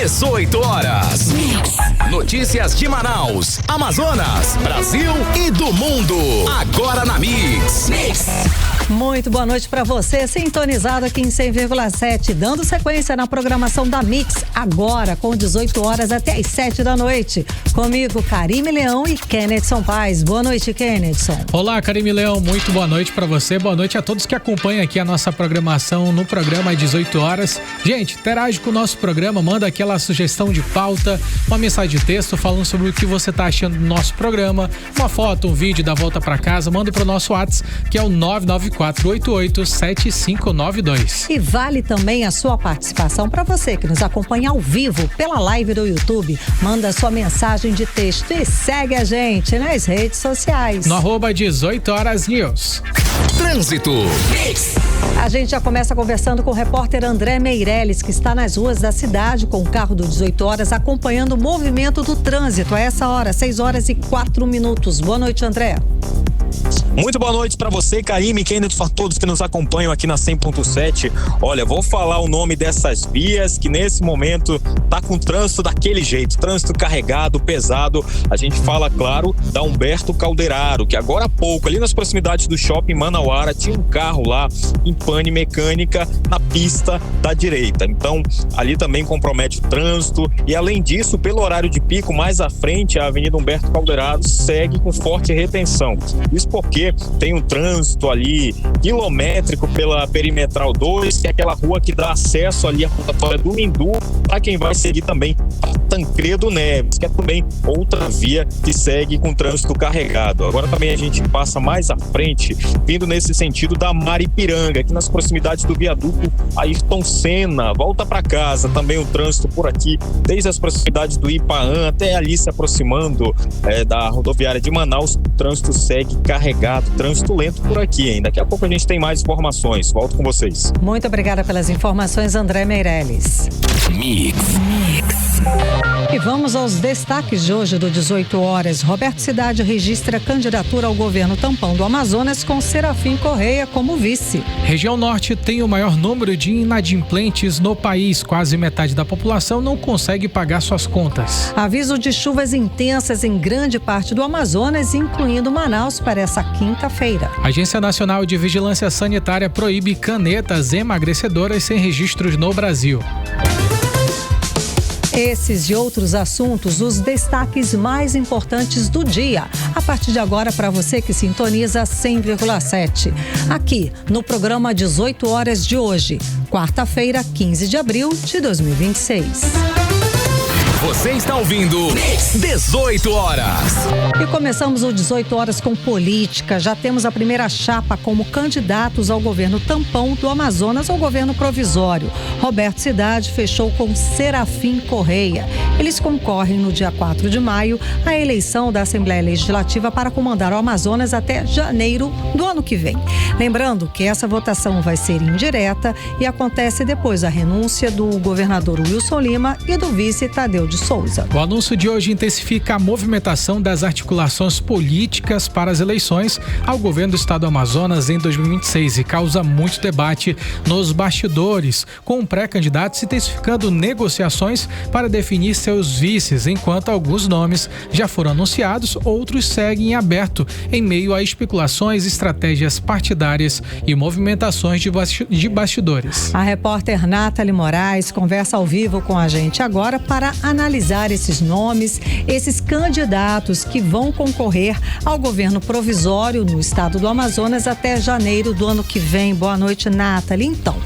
18 horas. Notícias de Manaus, Amazonas, Brasil e do mundo. Agora na Mix. Muito boa noite para você, sintonizado aqui em 100,7, dando sequência na programação da Mix, agora com 18 horas até as 7 da noite. Comigo, Karime Leão e Kennedson Paz. Boa noite, Kennedson. Olá, Karime Leão, muito boa noite para você, boa noite a todos que acompanham aqui a nossa programação no programa às 18 horas. Gente, interage com o nosso programa, manda aquela sugestão de pauta, uma mensagem de texto falando sobre o que você tá achando do nosso programa, uma foto, um vídeo da volta para casa, manda pro nosso WhatsApp, que é o 994887592. E vale também a sua participação para você que nos acompanha ao vivo pela live do YouTube. Manda sua mensagem de texto e segue a gente nas redes sociais. No @18 horas News. Trânsito. A gente já começa conversando com o repórter André Meirelles, que está nas ruas da cidade com o carro do 18 horas acompanhando o movimento do trânsito a essa hora, 6 horas e 4 minutos. Boa noite, André. Muito boa noite para você, Karime, Kennedy, para todos que nos acompanham aqui na 100.7. Olha, vou falar o nome dessas vias que nesse momento tá com trânsito daquele jeito, trânsito carregado, pesado. A gente fala, claro, da Humberto Calderaro, que agora há pouco, ali nas proximidades do shopping Manauara, tinha um carro lá em pane mecânica na pista da direita. Então, ali também compromete o trânsito e, além disso, pelo horário de pico, mais à frente, a Avenida Humberto Calderaro segue com forte retenção. Isso porque tem um trânsito ali quilométrico pela Perimetral 2, que é aquela rua que dá acesso ali à rotatória do Mindu, para quem vai seguir também a Tancredo Neves, que é também outra via que segue com trânsito carregado. Agora também a gente passa mais à frente, vindo nesse sentido da Maripiranga, aqui nas proximidades do viaduto Ayrton Senna. Volta para casa, também o trânsito por aqui, desde as proximidades do Ipaã até ali se aproximando da rodoviária de Manaus, o trânsito segue carregado, trânsito lento por aqui ainda. Daqui a pouco a gente tem mais informações. Volto com vocês. Muito obrigada pelas informações, André Meirelles. Mix. E vamos aos destaques de hoje do 18 horas. Roberto Cidade registra candidatura ao governo tampão do Amazonas com Serafim Correia como vice. Região Norte tem o maior número de inadimplentes no país. Quase metade da população não consegue pagar suas contas. Aviso de chuvas intensas em grande parte do Amazonas, incluindo Manaus, para essa quinta-feira. A Agência Nacional de Vigilância Sanitária proíbe canetas emagrecedoras sem registros no Brasil. Esses e outros assuntos, os destaques mais importantes do dia. A partir de agora, para você que sintoniza 100,7. Aqui, no programa 18 horas de hoje, quarta-feira, 15 de abril de 2026. Você está ouvindo 18 horas. E começamos o 18 horas com política. Já temos a primeira chapa como candidatos ao governo tampão do Amazonas ou governo provisório. Roberto Cidade fechou com Serafim Correia. Eles concorrem no dia 4 de maio à eleição da Assembleia Legislativa para comandar o Amazonas até janeiro do ano que vem. Lembrando que essa votação vai ser indireta e acontece depois da renúncia do governador Wilson Lima e do vice Tadeu de Souza. O anúncio de hoje intensifica a movimentação das articulações políticas para as eleições ao governo do estado do Amazonas em 2026 e causa muito debate nos bastidores, com pré-candidatos intensificando negociações para definir seus vices, enquanto alguns nomes já foram anunciados, outros seguem em aberto em meio a especulações, estratégias partidárias e movimentações de bastidores. A repórter Nathalie Moraes conversa ao vivo com a gente agora para analisar esses nomes, esses candidatos que vão concorrer ao governo provisório no estado do Amazonas até janeiro do ano que vem. Boa noite, Nathalie. Então,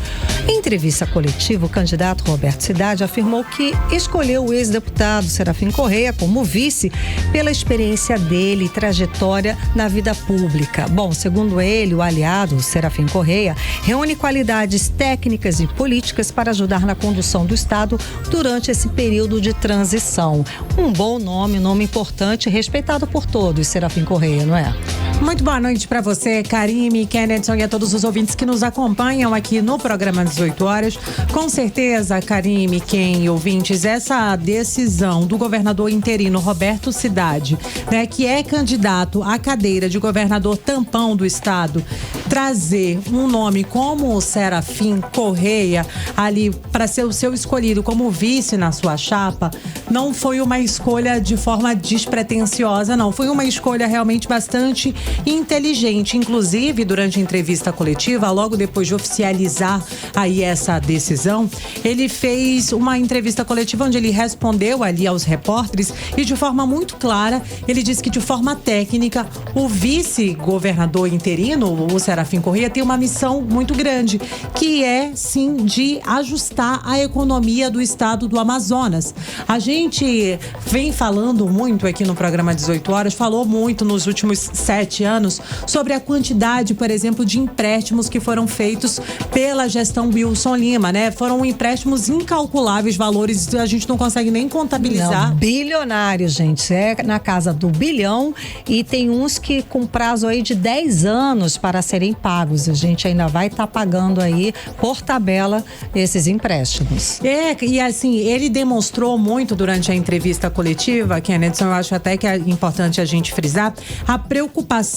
em entrevista coletiva, o candidato Roberto Cidade afirmou que escolheu o ex-deputado Serafim Correia como vice pela experiência dele e trajetória na vida pública. Bom, segundo ele, o aliado Serafim Correia reúne qualidades técnicas e políticas para ajudar na condução do estado durante esse período de transição. Um bom nome, um nome importante, respeitado por todos, Serafim Correia, não é? Muito boa noite para você, Karime, Kennedson e a todos os ouvintes que nos acompanham aqui no programa 18 horas. Com certeza, Karime, Ken e ouvintes, essa decisão do governador interino Roberto Cidade, né, que é candidato à cadeira de governador tampão do estado, trazer um nome como o Serafim Correia ali para ser o seu escolhido como vice na sua chapa, não foi uma escolha de forma despretensiosa, não. Foi uma escolha realmente bastante inteligente. Inclusive, durante a entrevista coletiva, logo depois de oficializar aí essa decisão, ele fez uma entrevista coletiva onde ele respondeu ali aos repórteres e de forma muito clara, ele disse que de forma técnica, o vice-governador interino, o Serafim Correia, tem uma missão muito grande, que é, sim, de ajustar a economia do estado do Amazonas. A gente vem falando muito aqui no programa 18 horas, falou muito nos últimos 7 anos sobre a quantidade, por exemplo, de empréstimos que foram feitos pela gestão Wilson Lima, né? Foram empréstimos incalculáveis, valores a gente não consegue nem contabilizar. Não, bilionários, gente. É na casa do bilhão e tem uns que com prazo aí de 10 anos para serem pagos. A gente ainda vai estar pagando aí por tabela esses empréstimos. E assim, ele demonstrou muito durante a entrevista coletiva, Kennedson, eu acho até que é importante a gente frisar, a preocupação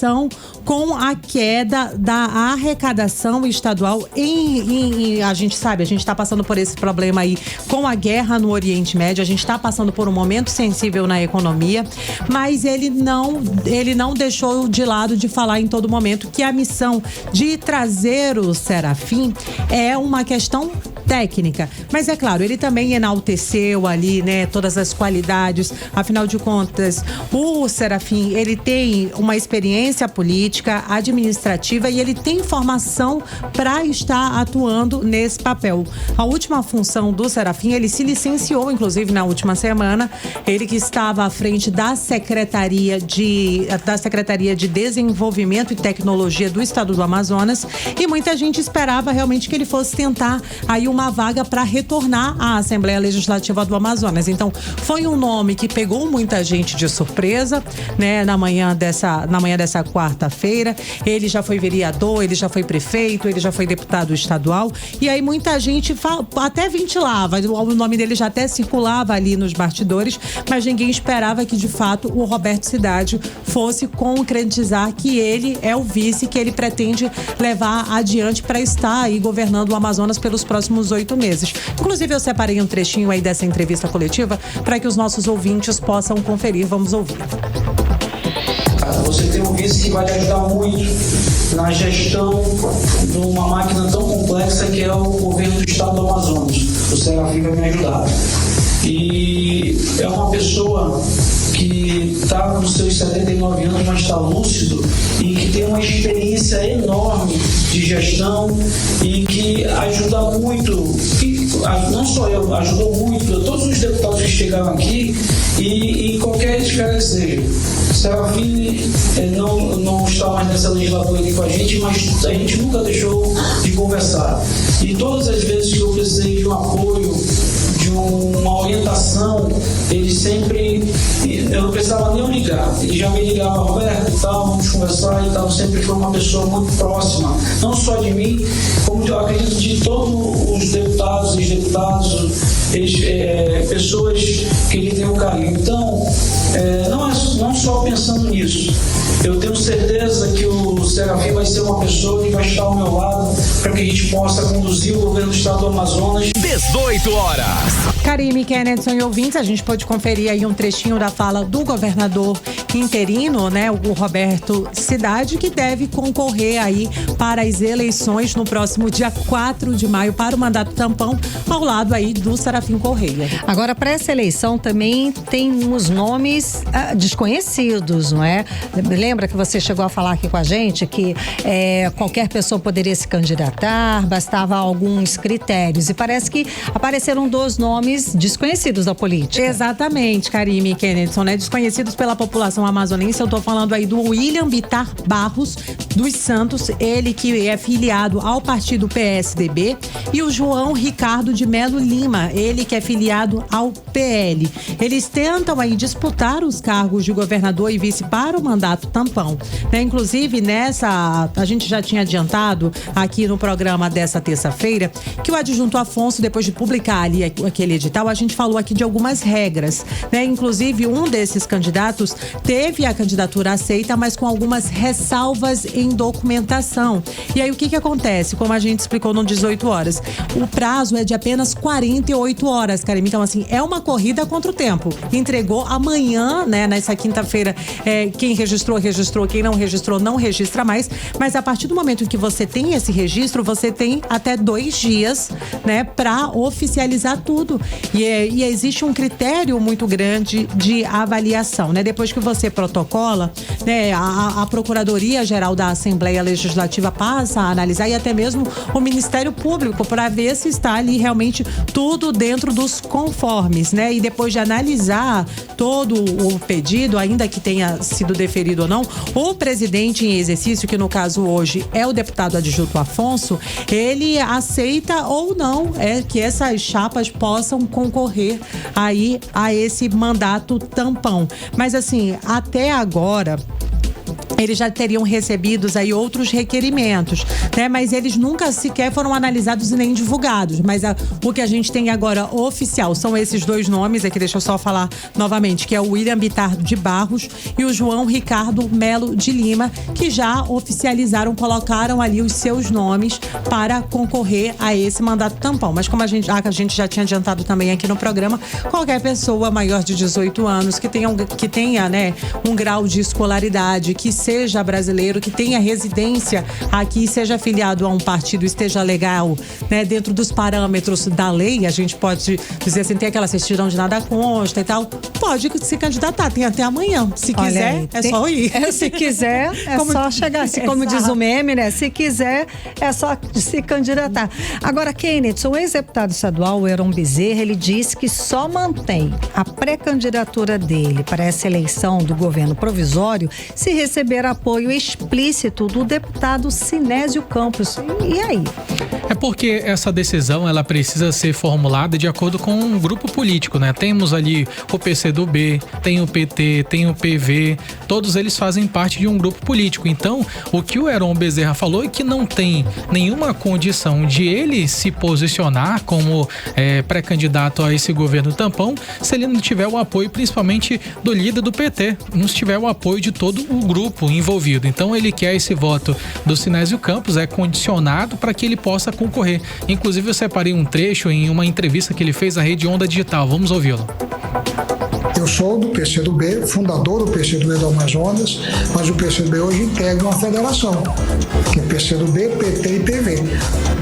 com a queda da arrecadação estadual a gente sabe, a gente está passando por esse problema aí com a guerra no Oriente Médio, a gente está passando por um momento sensível na economia, mas ele não deixou de lado de falar em todo momento que a missão de trazer o Serafim é uma questão técnica, mas é claro, ele também enalteceu ali, né, todas as qualidades, afinal de contas, o Serafim, ele tem uma experiência política, administrativa e ele tem formação para estar atuando nesse papel. A última função do Serafim, ele se licenciou, inclusive, na última semana, ele que estava à frente da Secretaria de Desenvolvimento e Tecnologia do Estado do Amazonas e muita gente esperava realmente que ele fosse tentar aí uma vaga para retornar à Assembleia Legislativa do Amazonas. Então, foi um nome que pegou muita gente de surpresa, né? Na manhã dessa quarta-feira, ele já foi vereador, ele já foi prefeito, ele já foi deputado estadual e aí muita gente até ventilava, o nome dele já até circulava ali nos bastidores, mas ninguém esperava que de fato o Roberto Cidade fosse concretizar que ele é o vice que ele pretende levar adiante para estar aí governando o Amazonas pelos próximos 8 meses. Inclusive, eu separei um trechinho aí dessa entrevista coletiva para que os nossos ouvintes possam conferir. Vamos ouvir. Você tem um vice que vai te ajudar muito na gestão de uma máquina tão complexa que é o governo do estado do Amazonas. O Serafim vai me ajudar. E é uma pessoa que está com seus 79 anos, mas está lúcido e que tem uma experiência enorme de gestão e que ajuda muito, não só eu, ajudou muito todos os deputados que chegaram aqui e qualquer esfera que seja. Serafim não está mais nessa legislatura aqui com a gente, mas a gente nunca deixou de conversar. E todas as vezes que eu precisei de um apoio, de uma orientação, ele sempre, eu não precisava nem ligar, ele já me ligava, Roberto e tal, vamos conversar e tal, sempre foi uma pessoa muito próxima, não só de mim, como eu acredito de todos os deputados e deputados, pessoas que ele tem um carinho. Então, não só pensando nisso, eu tenho certeza que o Serafim vai ser uma pessoa que vai estar ao meu lado para que a gente possa conduzir o governo do estado do Amazonas. 18 horas. Karime, Kennedson e ouvintes, a gente pode conferir aí um trechinho da fala do governador interino, né, o Roberto Cidade, que deve concorrer aí para as eleições no próximo dia 4 de maio para o mandato tampão, ao lado aí do Serafim Correia. Agora, para essa eleição também tem uns nomes desconhecidos, não é? Lembra que você chegou a falar aqui com a gente que qualquer pessoa poderia se candidatar, bastava alguns critérios e parece que apareceram 2 nomes desconhecidos da política. Exatamente, Karime e Kennedson, né? Desconhecidos pela população amazonense. Eu tô falando aí do William Bittar Barros dos Santos, ele que é filiado ao partido PSDB, e o João Ricardo de Melo Lima, ele que é filiado ao PL. Eles tentam aí disputar os cargos de governador e vice para o mandato tampão, né? Inclusive, a gente já tinha adiantado aqui no programa dessa terça-feira que o adjunto Afonso, depois de publicar ali aquele edital, a gente falou aqui de algumas regras, né? Inclusive, um desses candidatos teve a candidatura aceita, mas com algumas ressalvas em documentação. E aí, o que acontece? Como a gente explicou no 18 horas, o prazo é de apenas 48 horas, Karime. Então, assim, é uma corrida contra o tempo. Entregou amanhã, né? Nessa quinta-feira, quem registrou, quem não registrou, não registra mais. Mas a partir do momento em que você tem esse registro, você tem até 2 dias, né? Para oficializar tudo. E existe um critério muito grande de avaliação, né? Depois que você protocola, né? A Procuradoria-Geral da Assembleia Legislativa passa a analisar, e até mesmo o Ministério Público, para ver se está ali realmente tudo dentro dos conformes, né? E depois de analisar todo o pedido, ainda que tenha sido deferido ou não, o presidente em exercício, que no caso hoje é o deputado adjunto Afonso, ele aceita ou não que essas chapas possam concorrer aí a esse mandato tampão. Mas assim, até agora, eles já teriam recebidos aí outros requerimentos, né? Mas eles nunca sequer foram analisados e nem divulgados. Mas o que a gente tem agora oficial são esses 2 nomes, aqui deixa eu só falar novamente, que é o William Bittar de Barros e o João Ricardo Melo de Lima, que já oficializaram, colocaram ali os seus nomes para concorrer a esse mandato tampão. Mas como a gente já tinha adiantado também aqui no programa, qualquer pessoa maior de 18 anos que tenha, né, um grau de escolaridade, que seja brasileiro, que tenha residência aqui, seja afiliado a um partido, esteja legal, né, dentro dos parâmetros da lei, a gente pode dizer assim, tem aquela certidão de nada consta e tal, pode se candidatar, tem até amanhã. Se quiser, é só ir. Se quiser, só chegar. Como diz o meme, né? Se quiser, é só se candidatar. Agora, Kennedson, o ex-deputado estadual, o Heron Bezerra, ele disse que só mantém a pré-candidatura dele para essa eleição do governo provisório se receber apoio explícito do deputado Sinésio Campos. E aí? É porque essa decisão, ela precisa ser formulada de acordo com um grupo político, né? Temos ali o PCdoB, tem o PT, tem o PV, todos eles fazem parte de um grupo político. Então, o que o Heron Bezerra falou é que não tem nenhuma condição de ele se posicionar como pré-candidato a esse governo tampão se ele não tiver o apoio, principalmente do líder do PT, não tiver o apoio de todo o grupo envolvido. Então, ele quer esse voto do Sinésio Campos, é condicionado para que ele possa concorrer. Inclusive, eu separei um trecho em uma entrevista que ele fez à Rede Onda Digital. Vamos ouvi-lo. Eu sou do PCdoB, fundador do PCdoB do Amazonas, mas o PCdoB hoje integra uma federação, que é PCdoB, PT e PV.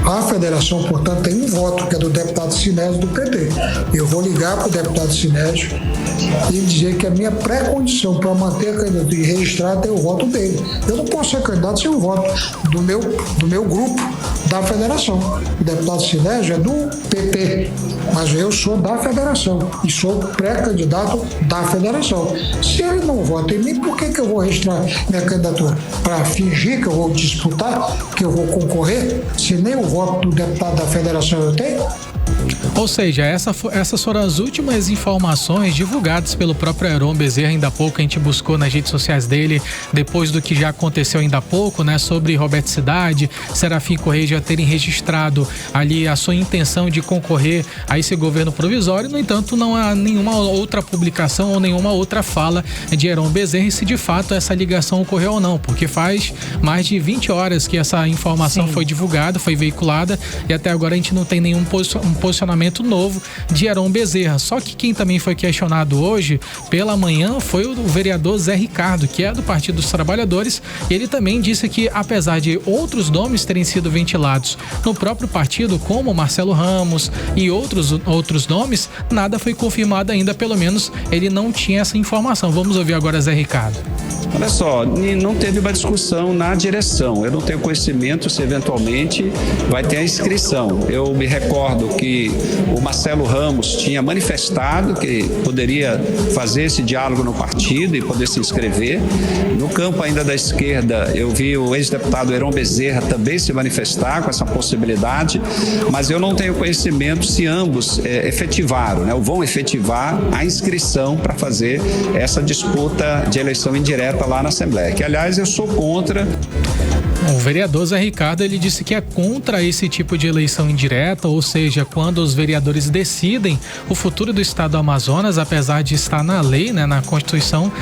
A federação, portanto, tem um voto, que é do deputado Sinésio do PT. Eu vou ligar para o deputado Sinésio e dizer que a minha pré-condição para manter a candidatura e registrar é o voto dele. Eu não posso ser candidato sem o voto do meu grupo, da federação. O deputado Sinésio é do PT, mas eu sou da federação e sou pré-candidato da federação. Se ele não vota em mim, por que eu vou registrar minha candidatura? Para fingir que eu vou disputar, que eu vou concorrer, se nem o voto do deputado da federação eu tenho? Ou seja, essas foram as últimas informações divulgadas pelo próprio Heron Bezerra. Ainda há pouco a gente buscou nas redes sociais dele, depois do que já aconteceu ainda há pouco, né, sobre Roberto Cidade, Serafim Correia já terem registrado ali a sua intenção de concorrer a esse governo provisório. No entanto, não há nenhuma outra publicação ou nenhuma outra fala de Heron Bezerra se de fato essa ligação ocorreu ou não, porque faz mais de 20 horas que essa informação foi divulgada, foi veiculada, e até agora a gente não tem nenhum posicionamento prefeito novo de Heron Bezerra. Só que quem também foi questionado hoje pela manhã foi o vereador Zé Ricardo, que é do Partido dos Trabalhadores. Ele também disse que, apesar de outros nomes terem sido ventilados no próprio partido, como Marcelo Ramos e outros nomes, nada foi confirmado ainda, pelo menos ele não tinha essa informação. Vamos ouvir agora Zé Ricardo. Olha só, não teve uma discussão na direção. Eu não tenho conhecimento se eventualmente vai ter a inscrição. Eu me recordo que o Marcelo Ramos tinha manifestado que poderia fazer esse diálogo no partido e poder se inscrever. No campo ainda da esquerda, eu vi o ex-deputado Heron Bezerra também se manifestar com essa possibilidade, mas eu não tenho conhecimento se ambos efetivaram, né, ou vão efetivar a inscrição para fazer essa disputa de eleição indireta lá na Assembleia, que aliás eu sou contra. O vereador Zé Ricardo, ele disse que é contra esse tipo de eleição indireta, ou seja, quando os vereadores decidem o futuro do estado do Amazonas, apesar de estar na lei, né, na Constituição,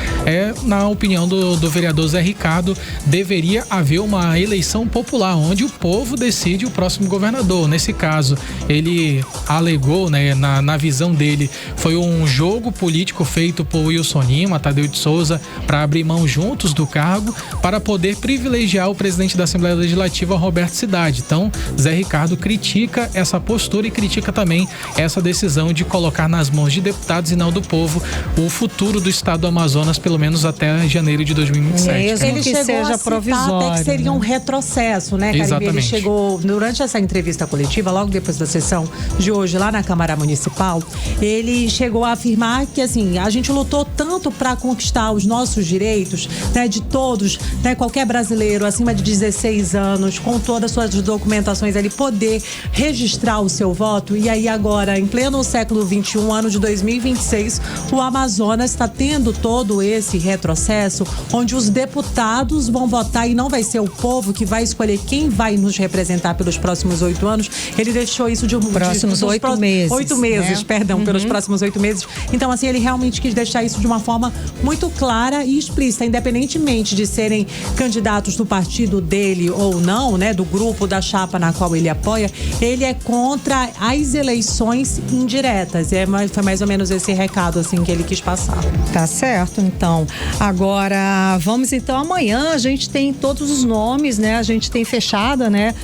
na opinião do vereador Zé Ricardo, deveria haver uma eleição popular, onde o povo decide o próximo governador. Nesse caso, ele alegou, né, na visão dele, foi um jogo político feito por Wilson Lima, Tadeu de Souza, para abrir mão juntos do cargo, para poder privilegiar o presidente da Assembleia Legislativa, Roberto Cidade. Então, Zé Ricardo critica essa postura e critica também essa decisão de colocar nas mãos de deputados e não do povo o futuro do estado do Amazonas, pelo menos até janeiro de 2027. Mesmo ele que chegou seja a provisório, até que seria um retrocesso, né, Karime? Exatamente. Ele chegou, durante essa entrevista coletiva, logo depois da sessão de hoje, lá na Câmara Municipal, ele chegou a afirmar que, assim, a gente lutou tanto para conquistar os nossos direitos, né, de todos, né, qualquer brasileiro acima de 16 anos, com todas as suas documentações, ele poder registrar o seu voto. E aí agora, em pleno século XXI, ano de 2026, o Amazonas está tendo todo esse retrocesso, onde os deputados vão votar e não vai ser o povo que vai escolher quem vai nos representar pelos próximos 8 anos. Ele deixou isso de próximos 8 meses. 8 meses, né? Perdão, pelos próximos 8 meses. Então, assim, ele realmente quis deixar isso de uma forma muito clara e explícita, independentemente de serem candidatos do partido dele ou não, né, do grupo, da chapa na qual ele apoia, ele é contra as eleições indiretas. Foi mais ou menos esse recado, assim, que ele quis passar. Tá certo, então. Agora, vamos então, amanhã a gente tem todos os nomes, né, a gente tem fechada, né,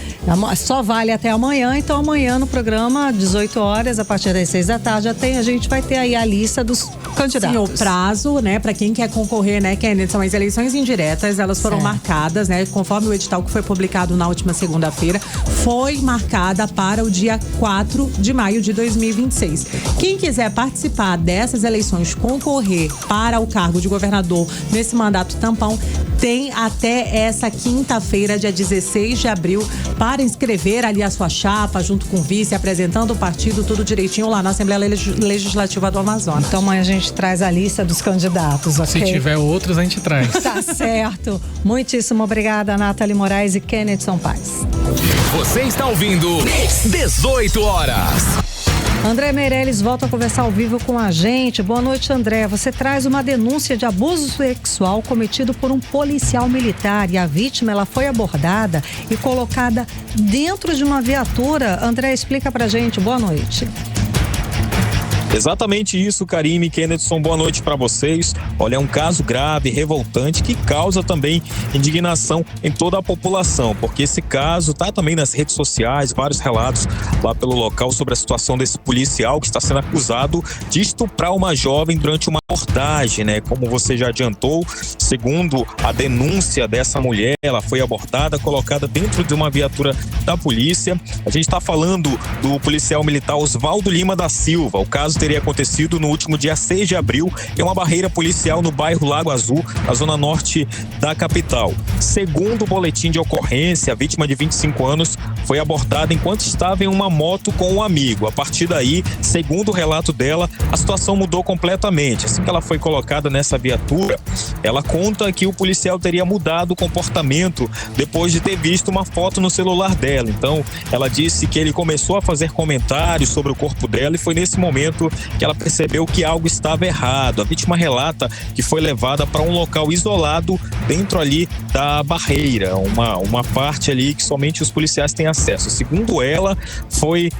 só vale até amanhã, então amanhã no programa, 18 horas, a partir das 6 da tarde, a gente vai ter aí a lista dos candidatos. Sim, o prazo, né, para quem quer concorrer, né, Kennedy, são as eleições indiretas, elas foram marcadas, né, conforme o edital que foi publicado na última segunda-feira, foi marcada para o dia 4 de maio de 2026. Quem quiser participar dessas eleições, concorrer para o cargo de governador nesse mandato tampão, tem até essa quinta-feira, dia 16 de abril, para inscrever ali a sua chapa, junto com o vice, apresentando o partido, tudo direitinho lá na Assembleia Legislativa do Amazonas. Então amanhã a gente traz a lista dos candidatos, ok? Se tiver outros, a gente traz. Tá certo. Muitíssimo obrigada, Nathalie Moraes e Kennedson Paz. Você está ouvindo 18 horas. André Meirelles volta a conversar ao vivo com a gente. Boa noite, André. Você traz uma denúncia de abuso sexual cometido por um policial militar e a vítima, ela foi abordada e colocada dentro de uma viatura. André, explica pra gente. Boa noite. Exatamente isso, Karime, Kennedson, boa noite para vocês. Olha, é um caso grave, revoltante, que causa também indignação em toda a população, porque esse caso tá também nas redes sociais, vários relatos lá pelo local sobre a situação desse policial que está sendo acusado de estuprar uma jovem durante uma abordagem, né? Como você já adiantou, segundo a denúncia dessa mulher, ela foi abordada, colocada dentro de uma viatura da polícia. A gente está falando do policial militar Oswaldo Lima da Silva. O caso teria acontecido no último dia 6 de abril em uma barreira policial no bairro Lago Azul, na zona norte da capital. Segundo o boletim de ocorrência, a vítima de 25 anos foi abordada enquanto estava em uma moto com um amigo. A partir daí, segundo o relato dela, a situação mudou completamente. Assim que ela foi colocada nessa viatura, ela conta que o policial teria mudado o comportamento depois de ter visto uma foto no celular dela. Então, ela disse que ele começou a fazer comentários sobre o corpo dela e foi nesse momento momento que ela percebeu que algo estava errado. A vítima relata que foi levada para um local isolado dentro ali da barreira, uma parte ali que somente os policiais têm acesso. Segundo ela, foi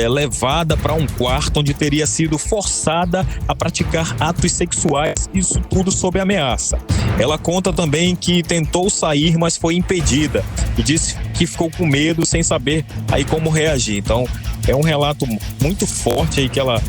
levada para um quarto onde teria sido forçada a praticar atos sexuais, isso tudo sob ameaça. Ela conta também que tentou sair, mas foi impedida e disse que ficou com medo, sem saber aí como reagir. Então, é um relato muito forte aí que ela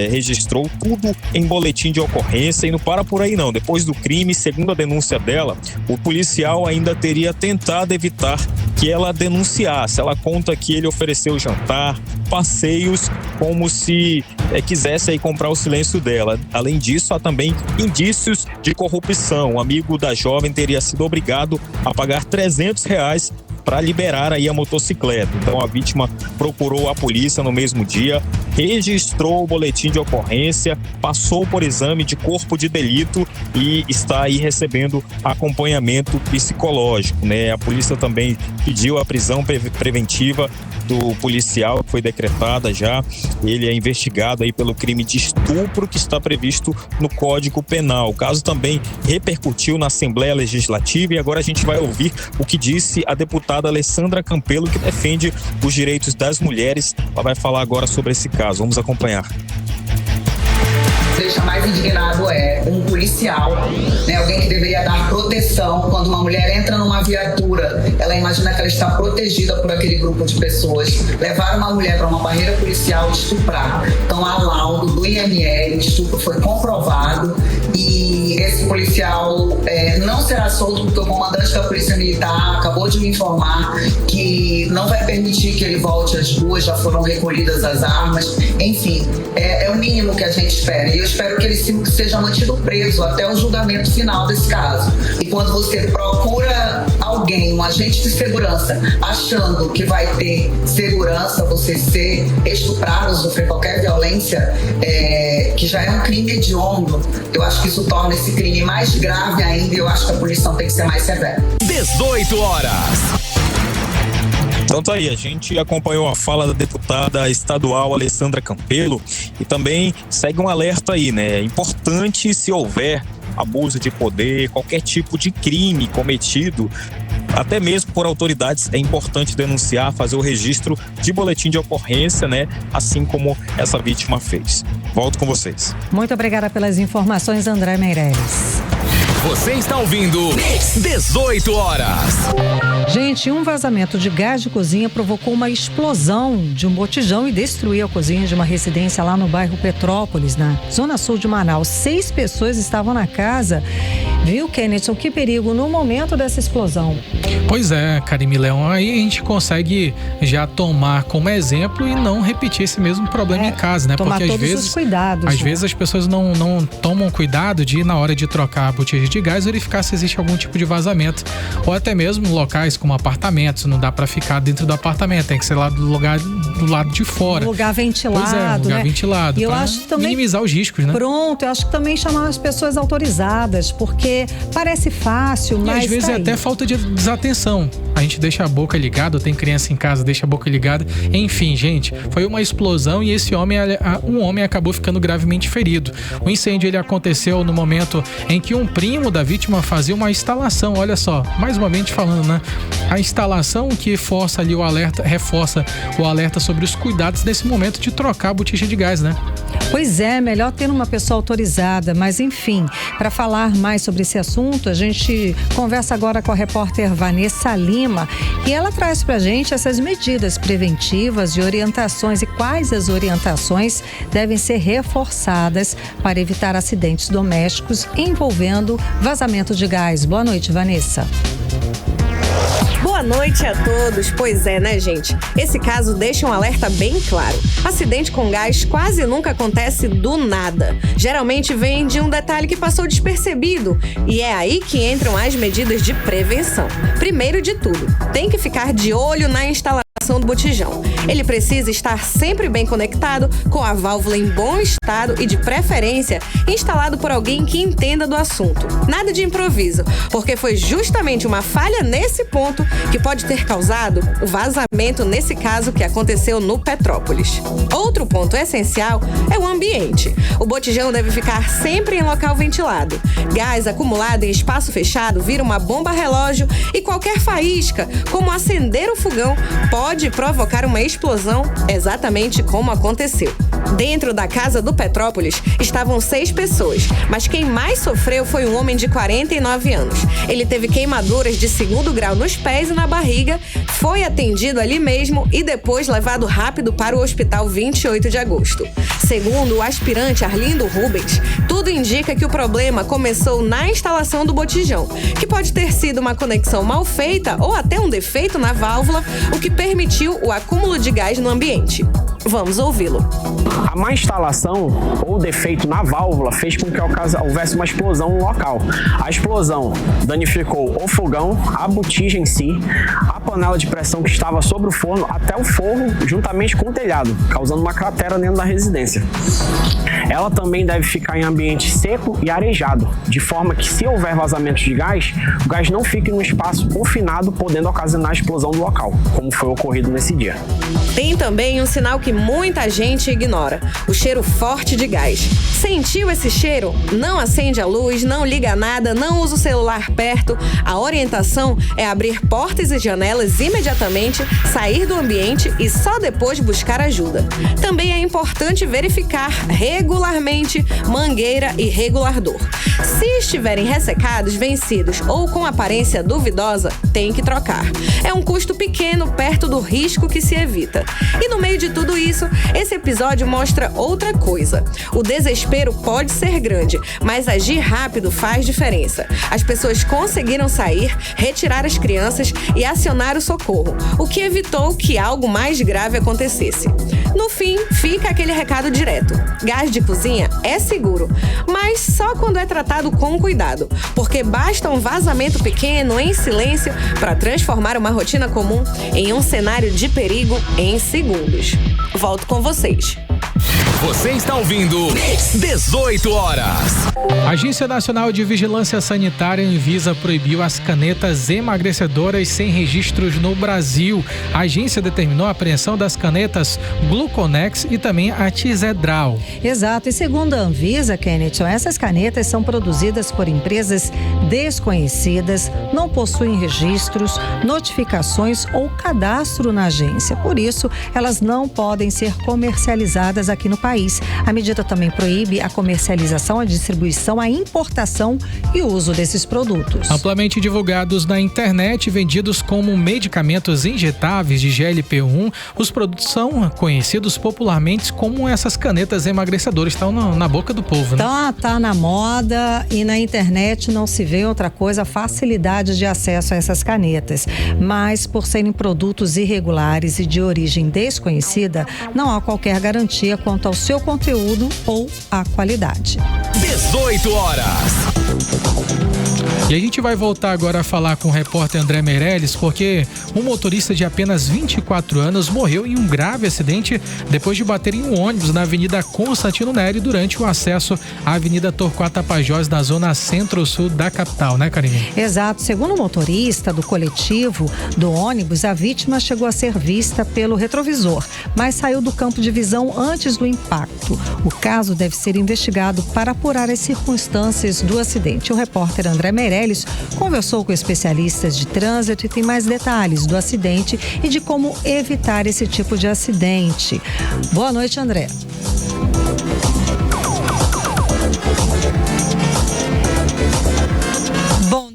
registrou, tudo em boletim de ocorrência, e não para por aí não. Depois do crime, segundo a denúncia dela, o policial ainda teria tentado evitar que ela denunciasse. Ela conta que ele ofereceu jantar, passeios, como se quisesse aí comprar o silêncio dela. Além disso, há também indícios de corrupção. O amigo da jovem teria sido obrigado a pagar R$300 para liberar aí a motocicleta. Então a vítima procurou a polícia no mesmo dia, registrou o boletim de ocorrência, passou por exame de corpo de delito e está aí recebendo acompanhamento psicológico, né? A polícia também pediu a prisão preventiva do policial, que foi decretada já. Ele é investigado aí pelo crime de estupro que está previsto no Código Penal. O caso também repercutiu na Assembleia Legislativa e agora a gente vai ouvir o que disse a deputada Alessandra Campelo, que defende os direitos das mulheres. Ela vai falar agora sobre esse caso. Vamos acompanhar. Deixa mais indignado um policial, né, alguém que deveria dar proteção. Quando uma mulher entra numa viatura, ela imagina que ela está protegida por aquele grupo de pessoas. Levar uma mulher para uma barreira policial e estuprar. Então há laudo do IML, o estupro foi comprovado e esse policial não será solto porque o comandante da Polícia Militar acabou de me informar que não vai permitir que ele volte às ruas, já foram recolhidas as armas. Enfim, é o mínimo que a gente espera. E eu espero que ele seja mantido preso até o julgamento final desse caso. E quando você procura alguém, um agente de segurança, achando que vai ter segurança, você ser estuprado, sofrer qualquer violência, que já é um crime hediondo, eu acho que isso torna esse crime mais grave ainda e eu acho que a punição tem que ser mais severa. 18 horas. Então tá aí, a gente acompanhou a fala da deputada estadual Alessandra Campelo e também segue um alerta aí, né? É importante, se houver abuso de poder, qualquer tipo de crime cometido, até mesmo por autoridades, é importante denunciar, fazer o registro de boletim de ocorrência, né? Assim como essa vítima fez. Volto com vocês. Muito obrigada pelas informações, André Meireles. Você está ouvindo 18 horas. Gente, um vazamento de gás de cozinha provocou uma explosão de um botijão e destruiu a cozinha de uma residência lá no bairro Petrópolis, na zona sul de Manaus. 6 pessoas estavam na casa. Viu, Kenneth? Que perigo no momento dessa explosão. Pois é, Karime Leão, aí a gente consegue já tomar como exemplo e não repetir esse mesmo problema em casa, né? Tomar porque todos os cuidados. Às vezes as pessoas não tomam cuidado de, na hora de trocar a botija de gás, verificar se existe algum tipo de vazamento. Ou até mesmo locais como apartamentos, não dá para ficar dentro do apartamento, tem que ser lá do lado de fora. Um lugar ventilado, pois é, um lugar ventilado, e eu acho também minimizar os riscos, né? Pronto, eu acho que também chamar as pessoas autorizadas, porque parece fácil, mas às vezes é até falta de desatenção. A gente deixa a boca ligada, tem criança em casa, deixa a boca ligada. Enfim, gente, foi uma explosão e um homem acabou ficando gravemente ferido. O incêndio ele aconteceu no momento em que um primo da vítima fazia uma instalação, olha só, mais uma vez falando, né? A instalação que reforça o alerta sobre os cuidados nesse momento de trocar a botija de gás, né? Pois é, melhor ter uma pessoa autorizada, mas enfim, para falar mais sobre esse assunto, a gente conversa agora com a repórter Vanessa Lima e ela traz pra gente essas medidas preventivas e orientações e quais as orientações devem ser reforçadas para evitar acidentes domésticos envolvendo vazamento de gás. Boa noite, Vanessa. Boa noite a todos. Pois é, né, gente? Esse caso deixa um alerta bem claro. Acidente com gás quase nunca acontece do nada. Geralmente vem de um detalhe que passou despercebido. E é aí que entram as medidas de prevenção. Primeiro de tudo, tem que ficar de olho na instalação do botijão. Ele precisa estar sempre bem conectado, com a válvula em bom estado e, de preferência, instalado por alguém que entenda do assunto. Nada de improviso, porque foi justamente uma falha nesse ponto que pode ter causado o vazamento nesse caso que aconteceu no Petrópolis. Outro ponto essencial é o ambiente. O botijão deve ficar sempre em local ventilado. Gás acumulado em espaço fechado vira uma bomba relógio e qualquer faísca, como acender o fogão, pode provocar uma explosão, exatamente como aconteceu. Dentro da casa do Petrópolis estavam 6 pessoas, mas quem mais sofreu foi um homem de 49 anos. Ele teve queimaduras de 2º grau nos pés e na barriga, foi atendido ali mesmo e depois levado rápido para o hospital 28 de agosto. Segundo o aspirante Arlindo Rubens, tudo indica que o problema começou na instalação do botijão, que pode ter sido uma conexão mal feita ou até um defeito na válvula, o que permitiu o acúmulo de gás no ambiente. Vamos ouvi-lo. A má instalação ou defeito na válvula fez com que houvesse uma explosão no local. A explosão danificou o fogão, a botija em si, a panela de pressão que estava sobre o forno, até o forro, juntamente com o telhado, causando uma cratera dentro da residência. Ela também deve ficar em ambiente seco e arejado, de forma que, se houver vazamento de gás, o gás não fique num espaço confinado, podendo ocasionar a explosão do local, como foi ocorrido nesse dia. Tem também um sinal que muita gente ignora: o cheiro forte de gás. Sentiu esse cheiro? Não acende a luz, não liga nada, não usa o celular perto. A orientação é abrir portas e janelas imediatamente, sair do ambiente e só depois buscar ajuda. Também é importante verificar regularmente mangueira e regulador. Se estiverem ressecados, vencidos ou com aparência duvidosa, tem que trocar. É um custo pequeno perto do risco que se evita. E no meio de tudo isso, esse episódio mostra outra coisa. O desespero pode ser grande, mas agir rápido faz diferença. As pessoas conseguiram sair, retirar as crianças e acionar o socorro, o que evitou que algo mais grave acontecesse. No fim, fica aquele recado direto: gás de cozinha é seguro, mas só quando é tratado com cuidado, porque basta um vazamento pequeno em silêncio para transformar uma rotina comum em um cenário de perigo em segundos. Volto com vocês. Você está ouvindo 18 horas. A Agência Nacional de Vigilância Sanitária, Anvisa, proibiu as canetas emagrecedoras sem registros no Brasil. A agência determinou a apreensão das canetas Gluconex e também a Tizedral. Exato. E segundo a Anvisa, Kenneth, essas canetas são produzidas por empresas desconhecidas, não possuem registros, notificações ou cadastro na agência. Por isso, elas não podem ser comercializadas aqui no país. A medida também proíbe a comercialização, a distribuição, a importação e o uso desses produtos. Amplamente divulgados na internet, vendidos como medicamentos injetáveis de GLP-1, os produtos são conhecidos popularmente como essas canetas emagrecedoras. Estão na boca do povo, né? Tá na moda e na internet não se vê outra coisa, a facilidade de acesso a essas canetas. Mas por serem produtos irregulares e de origem desconhecida, não há qualquer garantia quanto ao seu conteúdo ou à qualidade. 18 horas. E a gente vai voltar agora a falar com o repórter André Meirelles, porque um motorista de apenas 24 anos morreu em um grave acidente depois de bater em um ônibus na Avenida Constantino Neri durante o acesso à Avenida Torquato Tapajós, na zona centro-sul da capital, né, Karine? Exato. Segundo o motorista do coletivo do ônibus, a vítima chegou a ser vista pelo retrovisor, mas saiu do campo de visão antes do impacto. O caso deve ser investigado para apurar as circunstâncias do acidente. O repórter André Meirelles conversou com especialistas de trânsito e tem mais detalhes do acidente e de como evitar esse tipo de acidente. Boa noite, André.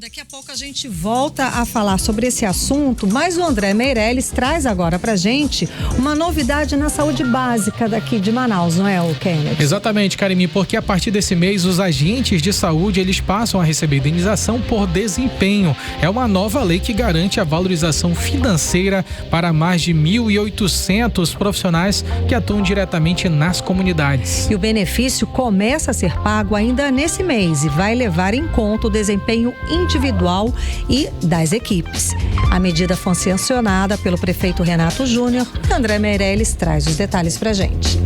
Daqui a pouco a gente volta a falar sobre esse assunto, mas o André Meirelles traz agora pra gente uma novidade na saúde básica daqui de Manaus, não é, o Kenneth? Exatamente, Karine, porque a partir desse mês os agentes de saúde eles passam a receber indenização por desempenho. É uma nova lei que garante a valorização financeira para mais de 1.800 profissionais que atuam diretamente nas comunidades. E o benefício começa a ser pago ainda nesse mês e vai levar em conta o desempenho individual estadual e das equipes. A medida foi sancionada pelo prefeito Renato Júnior. André Meirelles traz os detalhes pra gente.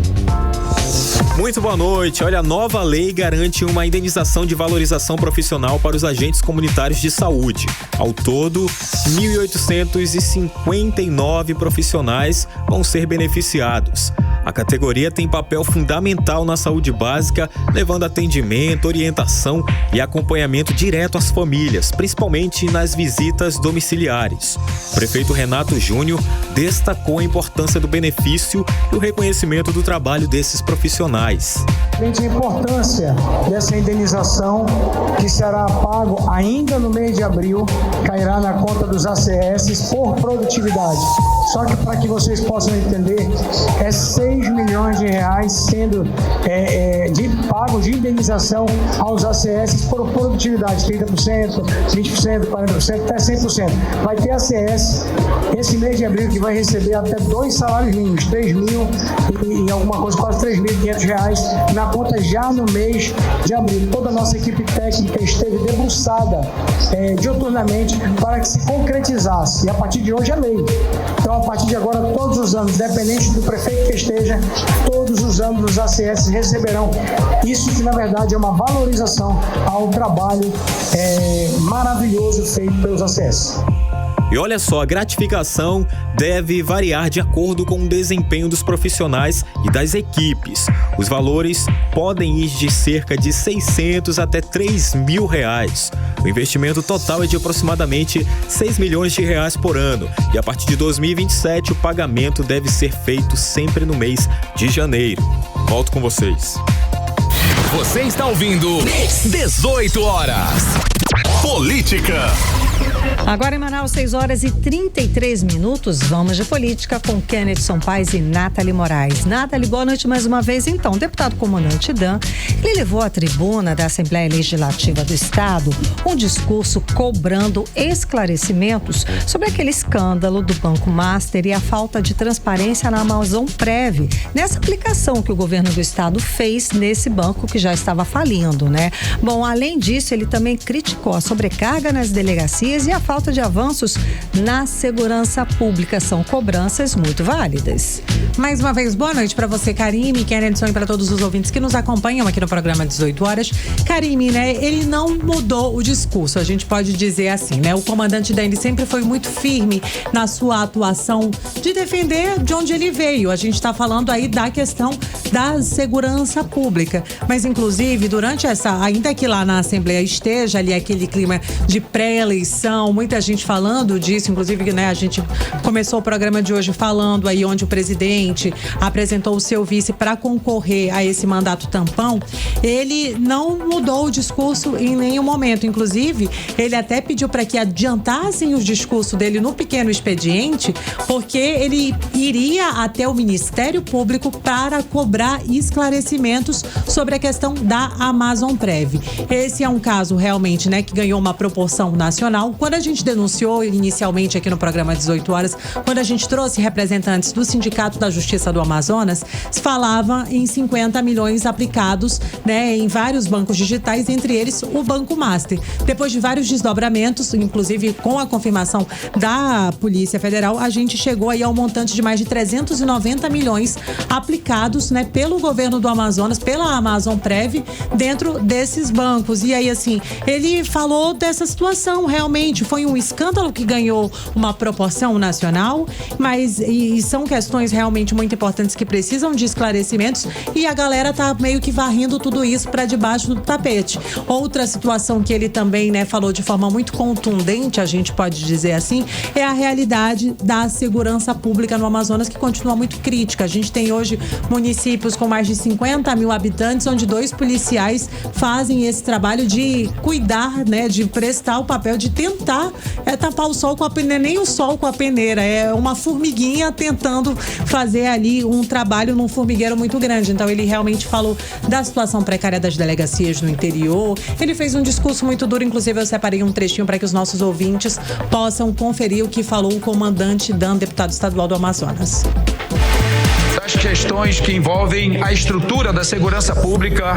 Muito boa noite. Olha, a nova lei garante uma indenização de valorização profissional para os agentes comunitários de saúde. Ao todo, 1.859 profissionais vão ser beneficiados. A categoria tem papel fundamental na saúde básica, levando atendimento, orientação e acompanhamento direto às famílias, principalmente nas visitas domiciliares. O prefeito Renato Júnior destacou a importância do benefício e o reconhecimento do trabalho desses profissionais. Frente à importância dessa indenização, que será pago ainda no mês de abril, cairá na conta dos ACS por produtividade. Só que para que vocês possam entender, é 6 milhões de reais sendo pagos de indenização aos ACS por produtividade, 30%, 20%, 40%, até 100%. Vai ter ACS esse mês de abril que vai receber até 2 salários mínimos, 3 mil e alguma coisa, quase 3.500 reais na conta já no mês de abril. Toda a nossa equipe técnica esteve debruçada diuturnamente para que se concretizasse. E a partir de hoje é lei. Então, a partir de agora, todos os anos, independente do prefeito que esteja, todos os anos os ACS receberão isso, que na verdade é uma valorização ao trabalho maravilhoso feito pelos ACS. E olha só, a gratificação deve variar de acordo com o desempenho dos profissionais e das equipes. Os valores podem ir de cerca de 600 até 3 mil reais. O investimento total é de aproximadamente 6 milhões de reais por ano. E a partir de 2027, o pagamento deve ser feito sempre no mês de janeiro. Volto com vocês. Você está ouvindo 18 horas. Política. Agora em Manaus, 6 horas e 33 minutos. Vamos de política com Kenneth Paes e Nathalie Moraes. Nathalie, boa noite mais uma vez. Então, o deputado comandante Dan, ele levou à tribuna da Assembleia Legislativa do Estado um discurso cobrando esclarecimentos sobre aquele escândalo do Banco Master e a falta de transparência na Amazonprev, nessa aplicação que o governo do Estado fez nesse banco que já estava falindo, né? Bom, além disso, ele também criticou a sobrecarga nas delegacias e a falta de avanços na segurança pública. São cobranças muito válidas. Mais uma vez, boa noite para você, Karime, Kennedy, e para todos os ouvintes que nos acompanham aqui no programa 18 horas. Karime, né, ele não mudou o discurso, a gente pode dizer assim, né? O comandante Dan, ele sempre foi muito firme na sua atuação de defender de onde ele veio. A gente está falando aí da questão da segurança pública. Mas, inclusive, durante ainda que lá na Assembleia esteja ali aquele clima de pré-eleição, muita gente falando disso, inclusive, né, a gente começou o programa de hoje falando aí onde o presidente apresentou o seu vice para concorrer a esse mandato tampão. Ele não mudou o discurso em nenhum momento. Inclusive, ele até pediu para que adiantassem o discurso dele no pequeno expediente, porque ele iria até o Ministério Público para cobrar esclarecimentos sobre a questão da Amazonprev. Esse é um caso realmente, né, que ganhou uma proporção nacional. Quando a gente denunciou inicialmente aqui no programa 18 horas, quando a gente trouxe representantes do Sindicato da Justiça do Amazonas, se falava em 50 milhões aplicados, né, em vários bancos digitais, entre eles o Banco Master. Depois de vários desdobramentos, inclusive com a confirmação da Polícia Federal, a gente chegou aí ao montante de mais de 390 milhões aplicados, né, pelo governo do Amazonas, pela Amazonprev, dentro desses bancos. E aí, assim, ele falou dessa situação, realmente foi um escândalo que ganhou uma proporção nacional, mas são questões realmente muito importantes que precisam de esclarecimentos, e a galera tá meio que varrendo tudo isso para debaixo do tapete. Outra situação que ele também, né, falou de forma muito contundente, a gente pode dizer assim, é a realidade da segurança pública no Amazonas, que continua muito crítica. A gente tem hoje municípios com mais de 50 mil habitantes, onde 2 policiais fazem esse trabalho de cuidar, né, de prestar o papel de tentar tapar o sol com a peneira, nem o sol com a peneira, é uma formiguinha tentando fazer ali um trabalho num formigueiro muito grande. Então ele realmente falou da situação precária das delegacias no interior. Ele fez um discurso muito duro, inclusive eu separei um trechinho para que os nossos ouvintes possam conferir o que falou o comandante Dan, deputado estadual do Amazonas. Das as questões que envolvem a estrutura da segurança pública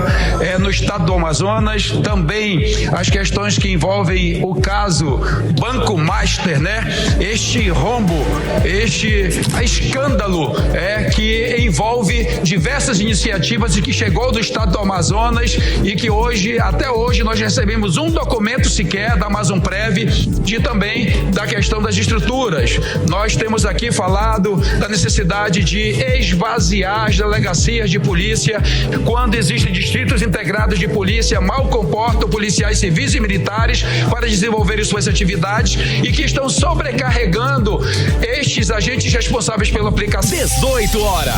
no estado do Amazonas, também as questões que envolvem o caso Banco Master, né? Este rombo, este escândalo que envolve diversas iniciativas e que chegou do estado do Amazonas e que até hoje nós recebemos um documento sequer da Amazonprev também da questão das estruturas. Nós temos aqui falado da necessidade de esvaziar as delegacias de polícia quando existem distritos integrados de polícia mal comportam policiais civis e militares para desenvolverem suas atividades e que estão sobrecarregando estes agentes responsáveis pela aplicação. 18 horas.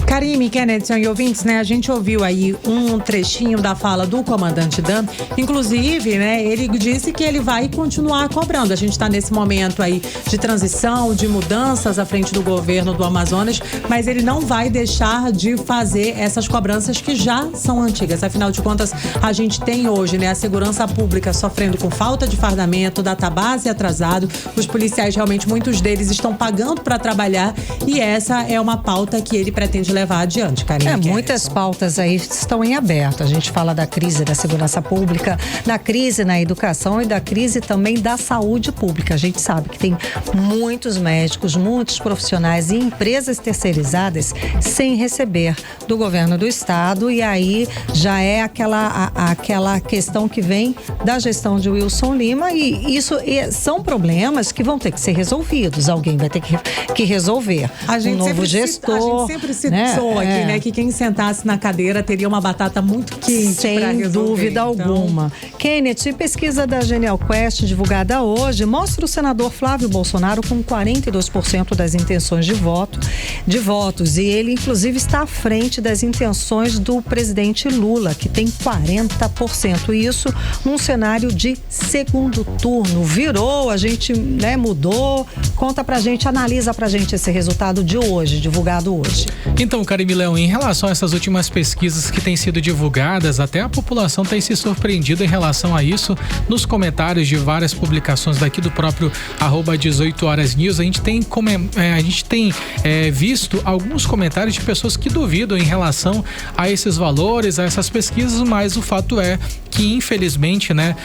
Karime, Kennedson e ouvintes, né? A gente ouviu aí um trechinho da fala do comandante Dan. Inclusive, né? Ele disse que ele vai continuar cobrando. A gente está nesse momento aí de transição, de mudanças à frente do governo do Amazonas, mas ele não vai deixar de fazer essas cobranças que já são antigas. Afinal de contas, a gente tem hoje, né? A segurança pública sofrendo com falta de fardamento, database atrasado. Os policiais, realmente, muitos deles estão pagando para trabalhar e essa é uma pauta que ele pretende levar adiante, Karine. Muitas pautas aí estão em aberto. A gente fala da crise da segurança pública, da crise na educação e da crise também da saúde pública. A gente sabe que tem muitos médicos, muitos profissionais e empresas terceirizadas sem receber do governo do estado e aí já é aquela questão que vem da gestão de Wilson Lima e isso são problemas que vão ter que ser resolvidos. Alguém vai ter que resolver. A gente novo gestor. A gente sempre citou aqui, né, que quem sentasse na cadeira teria uma batata muito quente. Sem dúvida alguma. Kenneth, pesquisa da Genial Quest divulgada hoje mostra o senador Flávio Bolsonaro com 42% das intenções de votos e ele inclusive está à frente das intenções do presidente Lula, que tem 40%. Isso num cenário de segundo turno. Virou, a gente, né, mudou. Conta pra gente, analisa pra gente esse resultado de hoje, divulgado hoje. Então, Karime Leão, em relação a essas últimas pesquisas que têm sido divulgadas, até a população tem se surpreendido em relação a isso. Nos comentários de várias publicações daqui do próprio @18horasnews, a gente tem visto alguns comentários de pessoas que duvidam em relação a esses valores, a essas pesquisas, mas o fato é que, infelizmente, né,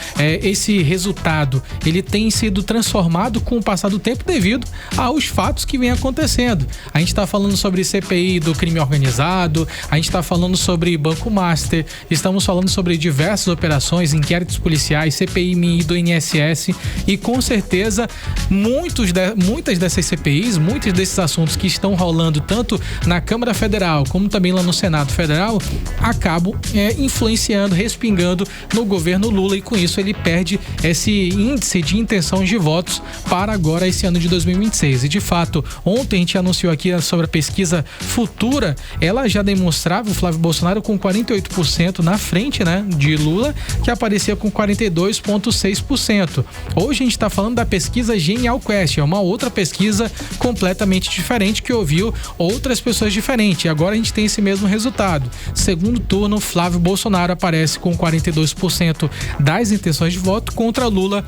esse resultado, ele tem sido transformado com o passar do tempo devido aos fatos que vem acontecendo. A gente está falando sobre CPI do crime organizado, a gente está falando sobre Banco Master, estamos falando sobre diversas operações, inquéritos policiais, CPI do INSS e com certeza muitas dessas CPIs, muitos desses assuntos que estão rolando tanto na Câmara Federal como também lá no Senado Federal acabam influenciando, respingando no governo Lula e com isso ele perde esse índice de intenção de votos para agora esse ano de 2026. E de fato, ontem a gente anunciou aqui sobre a pesquisa Futura, ela já demonstrava o Flávio Bolsonaro com 48% na frente, né, de Lula, que aparecia com 42,6%. Hoje a gente está falando da pesquisa Genial Quest, é uma outra pesquisa completamente diferente que ouviu outras pessoas diferentes. E agora a gente tem esse mesmo resultado. Segundo turno, Flávio Bolsonaro aparece com 42% das intenções de voto contra Lula,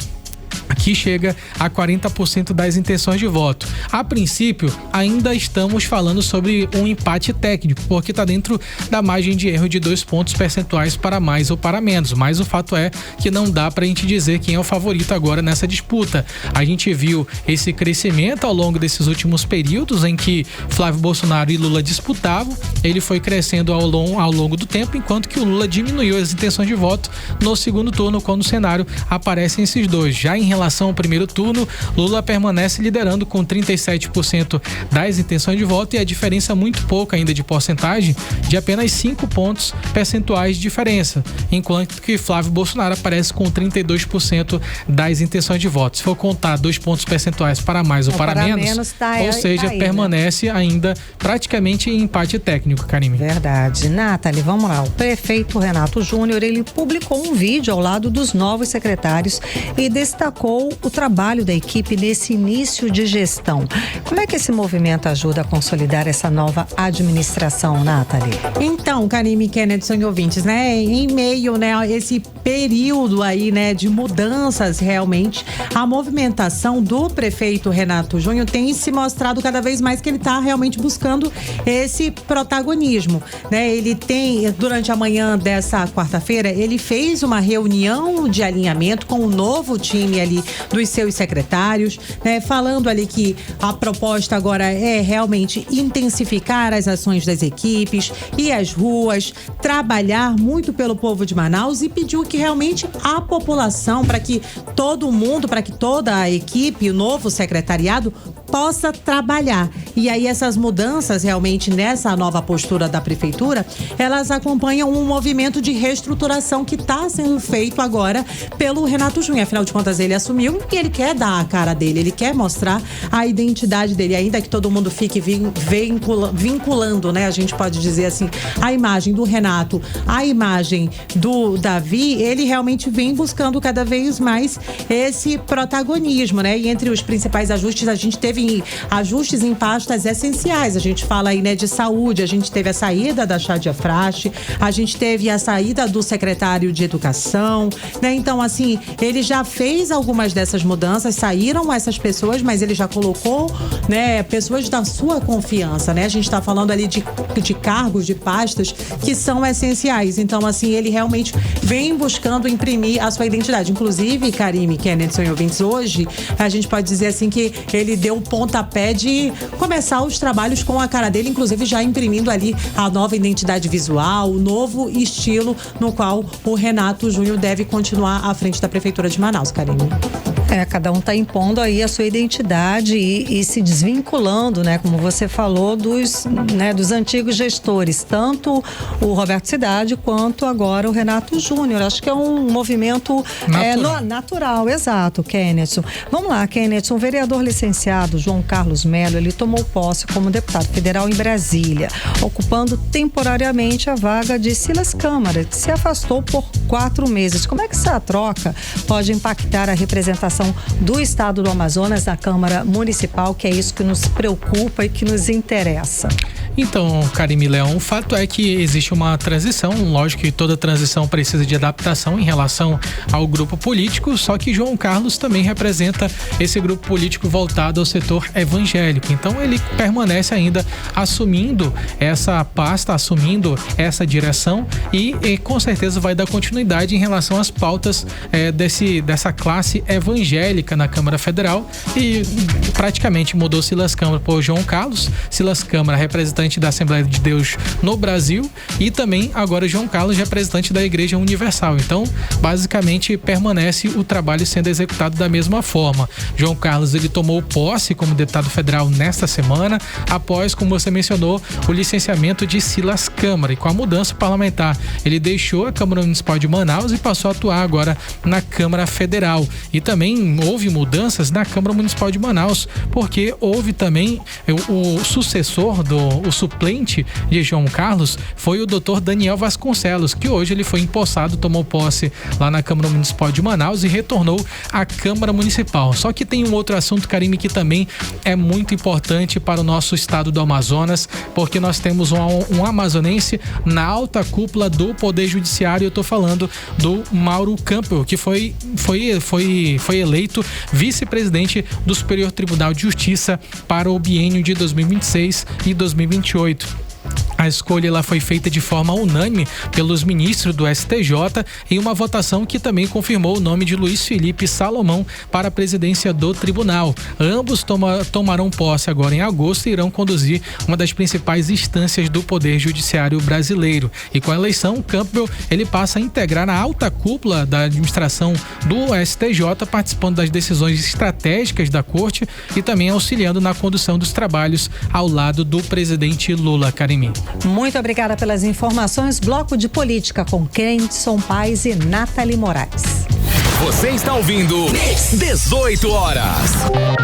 que chega a 40% das intenções de voto. A princípio, ainda estamos falando sobre um empate técnico, porque está dentro da margem de erro de 2 pontos percentuais para mais ou para menos, mas o fato é que não dá para a gente dizer quem é o favorito agora nessa disputa. A gente viu esse crescimento ao longo desses últimos períodos em que Flávio Bolsonaro e Lula disputavam, ele foi crescendo ao longo do tempo, enquanto que o Lula diminuiu as intenções de voto no segundo turno, quando o cenário aparecem esses dois. Já em relação ao primeiro turno, Lula permanece liderando com 37% das intenções de voto e a diferença muito pouca ainda de porcentagem, de apenas 5 pontos percentuais de diferença, enquanto que Flávio Bolsonaro aparece com 32% das intenções de voto. Se for contar 2 pontos percentuais para mais ou para menos, ou seja, permanece ainda praticamente em empate técnico, Karime. Verdade. Nathalie, vamos lá. O prefeito Renato Júnior, ele publicou um vídeo ao lado dos novos secretários e destacou criticou o trabalho da equipe nesse início de gestão. Como é que esse movimento ajuda a consolidar essa nova administração, Nathalie? Então, Karime, Kennedy, e ouvintes, né? Em meio, né, a esse período aí, né, de mudanças, realmente, a movimentação do prefeito Renato Júnior tem se mostrado cada vez mais que ele está realmente buscando esse protagonismo, né? Ele tem, durante a manhã dessa quarta-feira, ele fez uma reunião de alinhamento com o novo time ali dos seus secretários, né? Falando ali que a proposta agora é realmente intensificar as ações das equipes, ir às ruas, trabalhar muito pelo povo de Manaus e pediu que realmente a população, para que todo mundo, para que toda a equipe, o novo secretariado possa trabalhar. E aí essas mudanças realmente nessa nova postura da prefeitura, elas acompanham um movimento de reestruturação que está sendo feito agora pelo Renato Júnior. Afinal de contas, ele assumiu e ele quer dar a cara dele, ele quer mostrar a identidade dele, ainda que todo mundo fique vinculando, né? A gente pode dizer assim, a imagem do Renato, a imagem do Davi, ele realmente vem buscando cada vez mais esse protagonismo, né? E entre os principais ajustes, a gente teve ajustes em pastas essenciais. A gente fala aí, né, de saúde, a gente teve a saída da Chádia Frache, a gente teve a saída do secretário de Educação, né? Então, assim, ele já fez algumas dessas mudanças, saíram essas pessoas, mas ele já colocou, né, pessoas da sua confiança, né? A gente tá falando ali de cargos, de pastas que são essenciais. Então, assim, ele realmente vem buscando imprimir a sua identidade. Inclusive, Karime, Kennedy, e ouvintes, hoje a gente pode dizer assim que ele deu o pontapé de começar os trabalhos com a cara dele, inclusive já imprimindo ali a nova identidade visual, o novo estilo no qual o Renato Júnior deve continuar à frente da Prefeitura de Manaus, Karime. Cada um está impondo aí a sua identidade e se desvinculando, né, como você falou, dos antigos gestores, tanto o Roberto Cidade quanto agora o Renato Júnior. Acho que é um movimento natural, exato, Kennedy. Vamos lá, Kennedy, um vereador licenciado, João Carlos Melo, ele tomou posse como deputado federal em Brasília, ocupando temporariamente a vaga de Silas Câmara, que se afastou por 4 meses. Como é que essa troca pode impactar a representação do estado do Amazonas na Câmara Municipal, que é isso que nos preocupa e que nos interessa? Então, Karime Leão, o fato é que existe uma transição, lógico que toda transição precisa de adaptação em relação ao grupo político, só que João Carlos também representa esse grupo político voltado ao setor evangélico, então ele permanece ainda assumindo essa pasta, assumindo essa direção e com certeza vai dar continuidade em relação às pautas dessa classe evangélica na Câmara Federal e praticamente mudou Silas Câmara por João Carlos, Silas Câmara representante da Assembleia de Deus no Brasil e também agora João Carlos, representante da Igreja Universal. Então, basicamente, permanece o trabalho sendo executado da mesma forma. João Carlos, ele tomou posse como deputado federal nesta semana, após, como você mencionou, o licenciamento de Silas Câmara. E com a mudança parlamentar, ele deixou a Câmara Municipal de Manaus e passou a atuar agora na Câmara Federal. E também houve mudanças na Câmara Municipal de Manaus, porque houve também o sucessor o suplente de João Carlos foi o Dr. Daniel Vasconcelos, que hoje ele foi empossado, tomou posse lá na Câmara Municipal de Manaus e retornou à Câmara Municipal. Só que tem um outro assunto, Karime, que também é muito importante para o nosso estado do Amazonas, porque nós temos um amazonense na alta cúpula do Poder Judiciário. Eu tô falando do Mauro Campbell, que foi eleito vice-presidente do Superior Tribunal de Justiça para o biênio de 2026 e 2028. A escolha ela foi feita de forma unânime pelos ministros do STJ em uma votação que também confirmou o nome de Luiz Felipe Salomão para a presidência do tribunal. Ambos tomarão posse agora em agosto e irão conduzir uma das principais instâncias do Poder Judiciário brasileiro. E com a eleição, Campbell ele passa a integrar a alta cúpula da administração do STJ, participando das decisões estratégicas da corte e também auxiliando na condução dos trabalhos ao lado do presidente Lula. Karime. Muito obrigada pelas informações. Bloco de Política com Crenson Paes e Nathalie Moraes. Você está ouvindo 18 horas.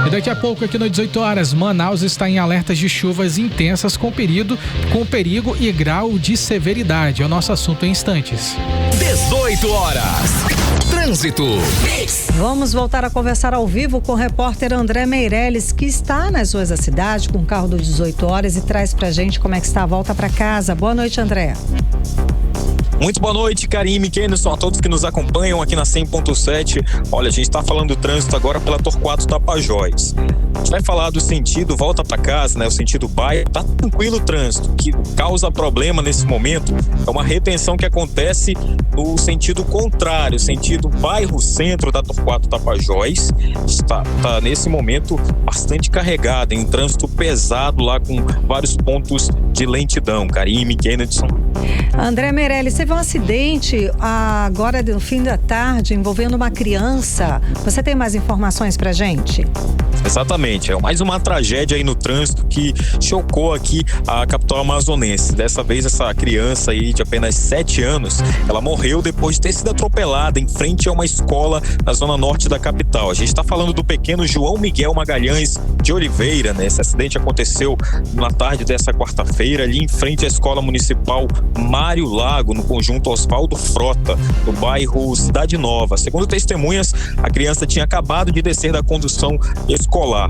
E daqui a pouco aqui no 18 horas, Manaus está em alertas de chuvas intensas com perigo e grau de severidade. É o nosso assunto em instantes. 18 horas. Trânsito. Vamos voltar a conversar ao vivo com o repórter André Meirelles, que está nas ruas da cidade com o carro do 18 horas e traz pra gente como é que está a volta para casa. Boa noite, André. Muito boa noite, Karime, Kenderson, a todos que nos acompanham aqui na 100.7. Olha, a gente está falando do trânsito agora pela Torquato Tapajós. A gente vai falar do sentido volta para casa, né? O sentido bairro. Tá tranquilo o trânsito. O que causa problema nesse momento é uma retenção que acontece no sentido contrário, sentido bairro-centro da Torquato Tapajós. Está nesse momento bastante carregado, em um trânsito pesado lá com vários pontos de lentidão. Karime, Kenderson. André Meirelles, teve um acidente agora no fim da tarde envolvendo uma criança. Você tem mais informações pra gente? Exatamente, é mais uma tragédia aí no trânsito que chocou aqui a capital amazonense. Dessa vez essa criança aí de apenas 7 anos, ela morreu depois de ter sido atropelada em frente a uma escola na zona norte da capital. A gente está falando do pequeno João Miguel Magalhães de Oliveira, né? Esse acidente aconteceu na tarde dessa quarta-feira ali em frente à escola municipal Mário Lago, no conjunto Oswaldo Frota, no bairro Cidade Nova. Segundo testemunhas, a criança tinha acabado de descer da condução escolar.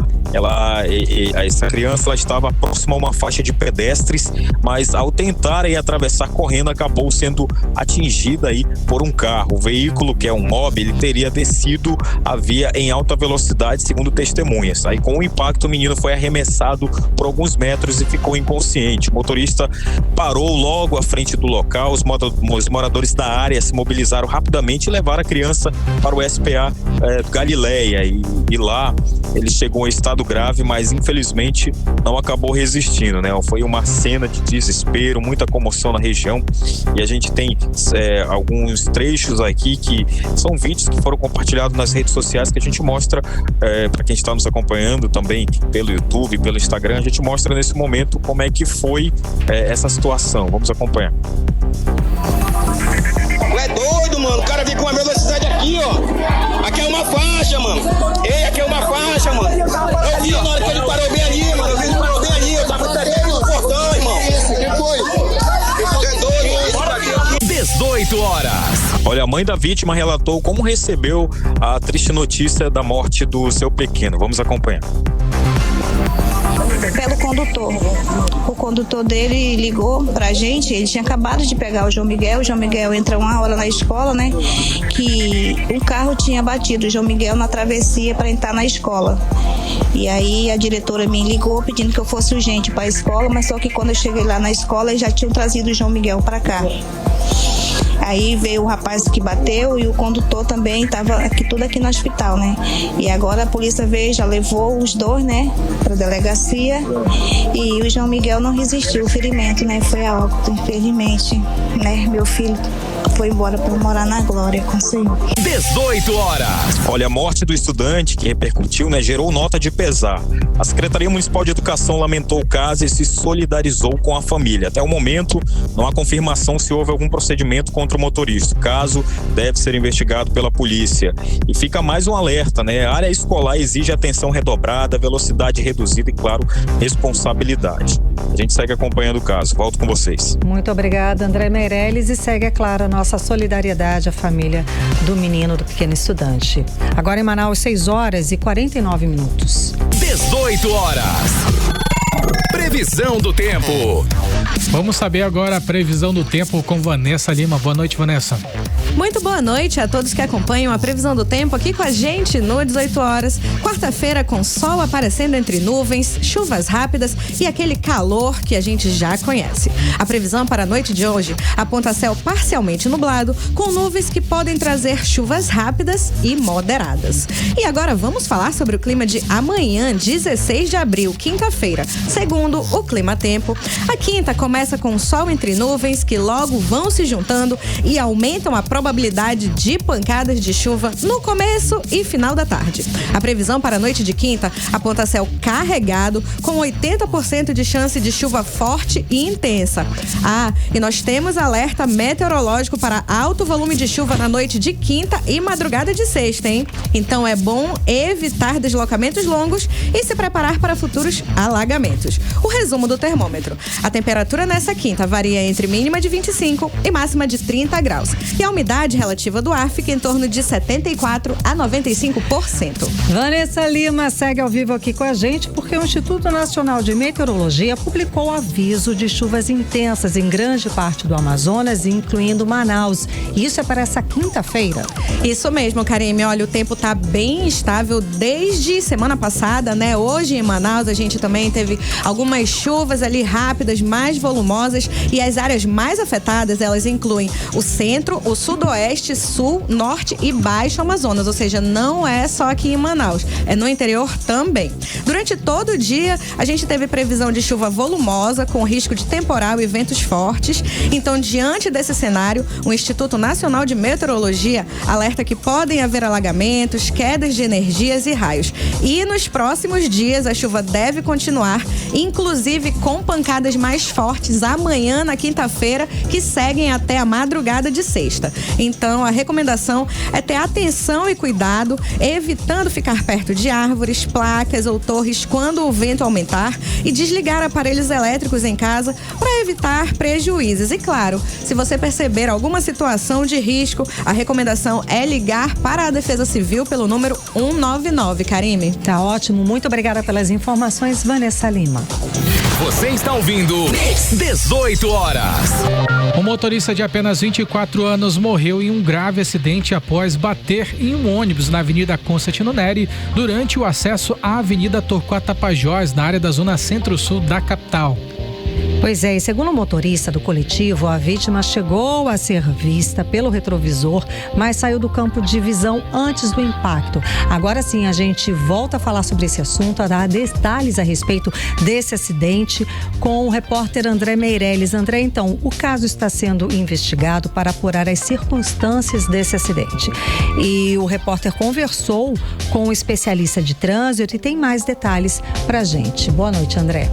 Essa criança ela estava próxima a uma faixa de pedestres, mas ao tentar atravessar correndo, acabou sendo atingida aí por um carro. O veículo, que é um Mobi, ele teria descido a via em alta velocidade, segundo testemunhas. Aí, com o impacto, o menino foi arremessado por alguns metros e ficou inconsciente. O motorista parou logo à frente do local. Os moradores da área se mobilizaram rapidamente e levaram a criança para o SPA Galileia. E lá ele chegou em estado grave, mas infelizmente não acabou resistindo, né? Foi uma cena de desespero, muita comoção na região, e a gente tem alguns trechos aqui que são vídeos que foram compartilhados nas redes sociais, que a gente mostra para quem está nos acompanhando também pelo YouTube, pelo Instagram. A gente mostra nesse momento como é que foi essa situação. Vamos acompanhar. É doido, mano. O cara vem com uma velocidade aqui, ó. Aqui é uma faixa, mano. Ei, aqui é uma faixa, mano. Eu vi na hora que ele parou bem ali, mano. Eu vi ele parou bem ali. Eu tava atrás do portão, irmão. Que foi? É doido, 18 horas. Olha, a mãe da vítima relatou como recebeu a triste notícia da morte do seu pequeno. Vamos acompanhar. Pelo condutor. O condutor dele ligou pra gente, ele tinha acabado de pegar o João Miguel entra 1 hora na escola, né? Que um carro tinha batido o João Miguel na travessia para entrar na escola. E aí a diretora me ligou pedindo que eu fosse urgente para a escola, mas só que quando eu cheguei lá na escola, eles já tinham trazido o João Miguel para cá. Aí veio o rapaz que bateu e o condutor também estava tudo aqui no hospital, né? E agora a polícia veio, já levou os dois, né, para a delegacia, e o João Miguel não resistiu, o ferimento, né, foi a óbito, infelizmente, né? Meu filho foi embora para morar na glória com o Senhor. 18 horas. Olha, a morte do estudante que repercutiu, né, gerou nota de pesar. A Secretaria Municipal de Educação lamentou o caso e se solidarizou com a família. Até o momento, não há confirmação se houve algum procedimento contra o motorista. O caso deve ser investigado pela polícia. E fica mais um alerta, né? A área escolar exige atenção redobrada, velocidade reduzida e, claro, responsabilidade. A gente segue acompanhando o caso. Volto com vocês. Muito obrigada, André Meirelles. E segue, é claro, a nossa solidariedade à família do menino, do pequeno estudante. Agora em Manaus, 6 horas e 49 minutos. 18 horas. Previsão do tempo. Vamos saber agora a previsão do tempo com Vanessa Lima. Boa noite, Vanessa. Muito boa noite a todos que acompanham a previsão do tempo aqui com a gente no 18 horas. Quarta-feira com sol aparecendo entre nuvens, chuvas rápidas e aquele calor que a gente já conhece. A previsão para a noite de hoje aponta céu parcialmente nublado, com nuvens que podem trazer chuvas rápidas e moderadas. E agora vamos falar sobre o clima de amanhã, 16 de abril, quinta-feira. Segundo o Clima Tempo, a quinta começa com sol entre nuvens que logo vão se juntando e aumentam a probabilidade de pancadas de chuva no começo e final da tarde. A previsão para a noite de quinta aponta céu carregado com 80% de chance de chuva forte e intensa. E nós temos alerta meteorológico para alto volume de chuva na noite de quinta e madrugada de sexta, hein? Então é bom evitar deslocamentos longos e se preparar para futuros alagamentos. O resumo do termômetro. A temperatura nessa quinta varia entre mínima de 25 e máxima de 30 graus. E a umidade relativa do ar fica em torno de 74 a 95%. Vanessa Lima segue ao vivo aqui com a gente porque o Instituto Nacional de Meteorologia publicou aviso de chuvas intensas em grande parte do Amazonas, incluindo Manaus. Isso é para essa quinta-feira. Isso mesmo, Karime. Olha, o tempo tá bem estável desde semana passada, né? Hoje em Manaus a gente também teve algumas chuvas ali rápidas, mais volumosas, e as áreas mais afetadas, elas incluem o centro, o sudoeste, sul, norte e baixo Amazonas, ou seja, não é só aqui em Manaus, é no interior também. Durante todo o dia, a gente teve previsão de chuva volumosa, com risco de temporal e ventos fortes. Então, diante desse cenário, o Instituto Nacional de Meteorologia alerta que podem haver alagamentos, quedas de energias e raios. E nos próximos dias, a chuva deve continuar, inclusive com pancadas mais fortes amanhã, na quinta-feira, que seguem até a madrugada de sexta. Então, a recomendação é ter atenção e cuidado, evitando ficar perto de árvores, placas ou torres quando o vento aumentar e desligar aparelhos elétricos em casa para evitar prejuízos. E claro, se você perceber alguma situação de risco, a recomendação é ligar para a Defesa Civil pelo número 199, Karime. Tá ótimo, muito obrigada pelas informações, Vanessa Lima. Você está ouvindo 18 horas. Um motorista de apenas 24 anos morreu em um grave acidente após bater em um ônibus na Avenida Constantino Neri durante o acesso à Avenida Torquato Tapajós, na área da zona centro-sul da capital. Pois é, e segundo o motorista do coletivo, a vítima chegou a ser vista pelo retrovisor, mas saiu do campo de visão antes do impacto. Agora sim, a gente volta a falar sobre esse assunto, a dar detalhes a respeito desse acidente com o repórter André Meirelles. André, então, o caso está sendo investigado para apurar as circunstâncias desse acidente. E o repórter conversou com um especialista de trânsito e tem mais detalhes pra gente. Boa noite, André.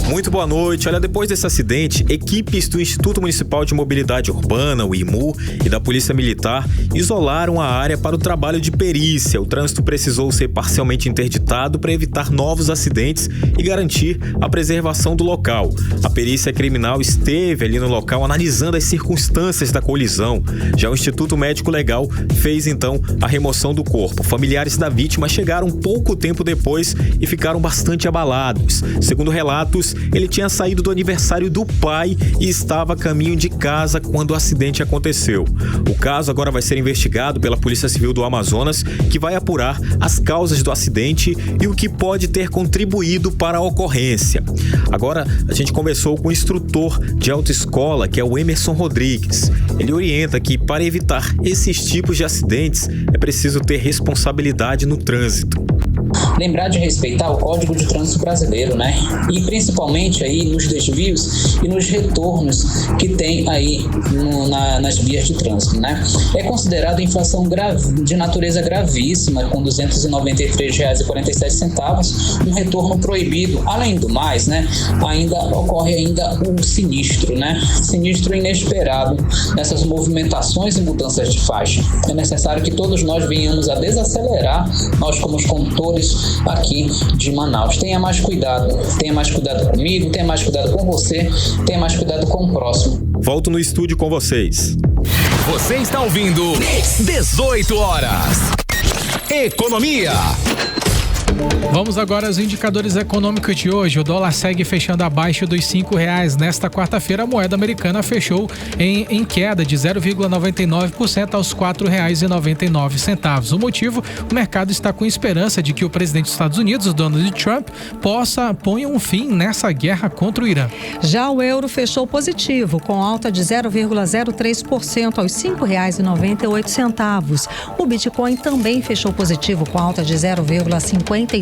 Muito boa noite. Olha, depois desse acidente, equipes do Instituto Municipal de Mobilidade Urbana, o IMU, e da Polícia Militar isolaram a área para o trabalho de perícia. O trânsito precisou ser parcialmente interditado para evitar novos acidentes e garantir a preservação do local. A perícia criminal esteve ali no local analisando as circunstâncias da colisão. Já o Instituto Médico Legal fez, então, a remoção do corpo. Familiares da vítima chegaram pouco tempo depois e ficaram bastante abalados. Segundo relatos, ele tinha saído do aniversário do pai e estava a caminho de casa quando o acidente aconteceu. O caso agora vai ser investigado pela Polícia Civil do Amazonas, que vai apurar as causas do acidente e o que pode ter contribuído para a ocorrência. Agora, a gente conversou com o instrutor de autoescola, que é o Emerson Rodrigues. Ele orienta que, para evitar esses tipos de acidentes, é preciso ter responsabilidade no trânsito. Lembrar de respeitar o Código de Trânsito Brasileiro, né? E principalmente aí nos desvios e nos retornos que tem aí nas vias de trânsito, né? É considerado infração de natureza gravíssima, com R$ 293,47, um retorno proibido. Além do mais, né? Ocorre um sinistro, né? Sinistro inesperado nessas movimentações e mudanças de faixa. É necessário que todos nós venhamos a desacelerar, nós como os condutores aqui de Manaus. Tenha mais cuidado comigo, tenha mais cuidado com você, tenha mais cuidado com o próximo. Volto no estúdio com vocês. Você está ouvindo 18 horas. Economia. Vamos agora aos indicadores econômicos de hoje. O dólar segue fechando abaixo dos R$5. Nesta quarta-feira, a moeda americana fechou em queda de 0,99% aos R$ 4,99. O motivo? O mercado está com esperança de que o presidente dos Estados Unidos, Donald Trump, ponha um fim nessa guerra contra o Irã. Já o euro fechou positivo, com alta de 0,03% aos R$ 5,98. O Bitcoin também fechou positivo, com alta de 0,57%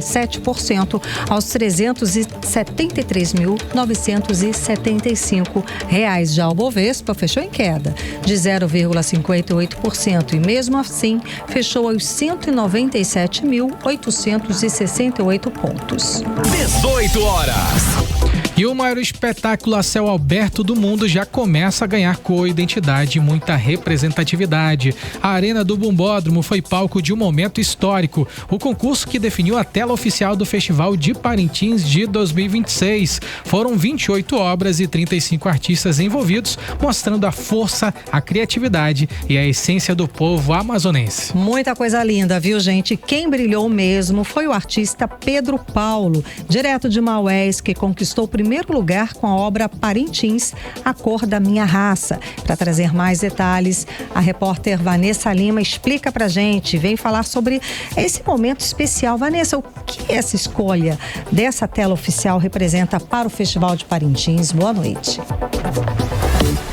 aos R$ 373.975. Já o Bovespa fechou em queda de 0,58% e mesmo assim fechou aos 197.868 pontos. 18 horas. E o maior espetáculo a céu aberto do mundo já começa a ganhar cor, identidade e muita representatividade. A Arena do Bombódromo foi palco de um momento histórico, o concurso que definiu a tela oficial do Festival de Parintins de 2026. Foram 28 obras e 35 artistas envolvidos, mostrando a força, a criatividade e a essência do povo amazonense. Muita coisa linda, viu, gente? Quem brilhou mesmo foi o artista Pedro Paulo, direto de Maués, que conquistou o primeiro lugar com a obra Parintins, A Cor da Minha Raça. Para trazer mais detalhes, a repórter Vanessa Lima explica pra gente, vem falar sobre esse momento especial. Vanessa, o que essa escolha dessa tela oficial representa para o Festival de Parintins? Boa noite.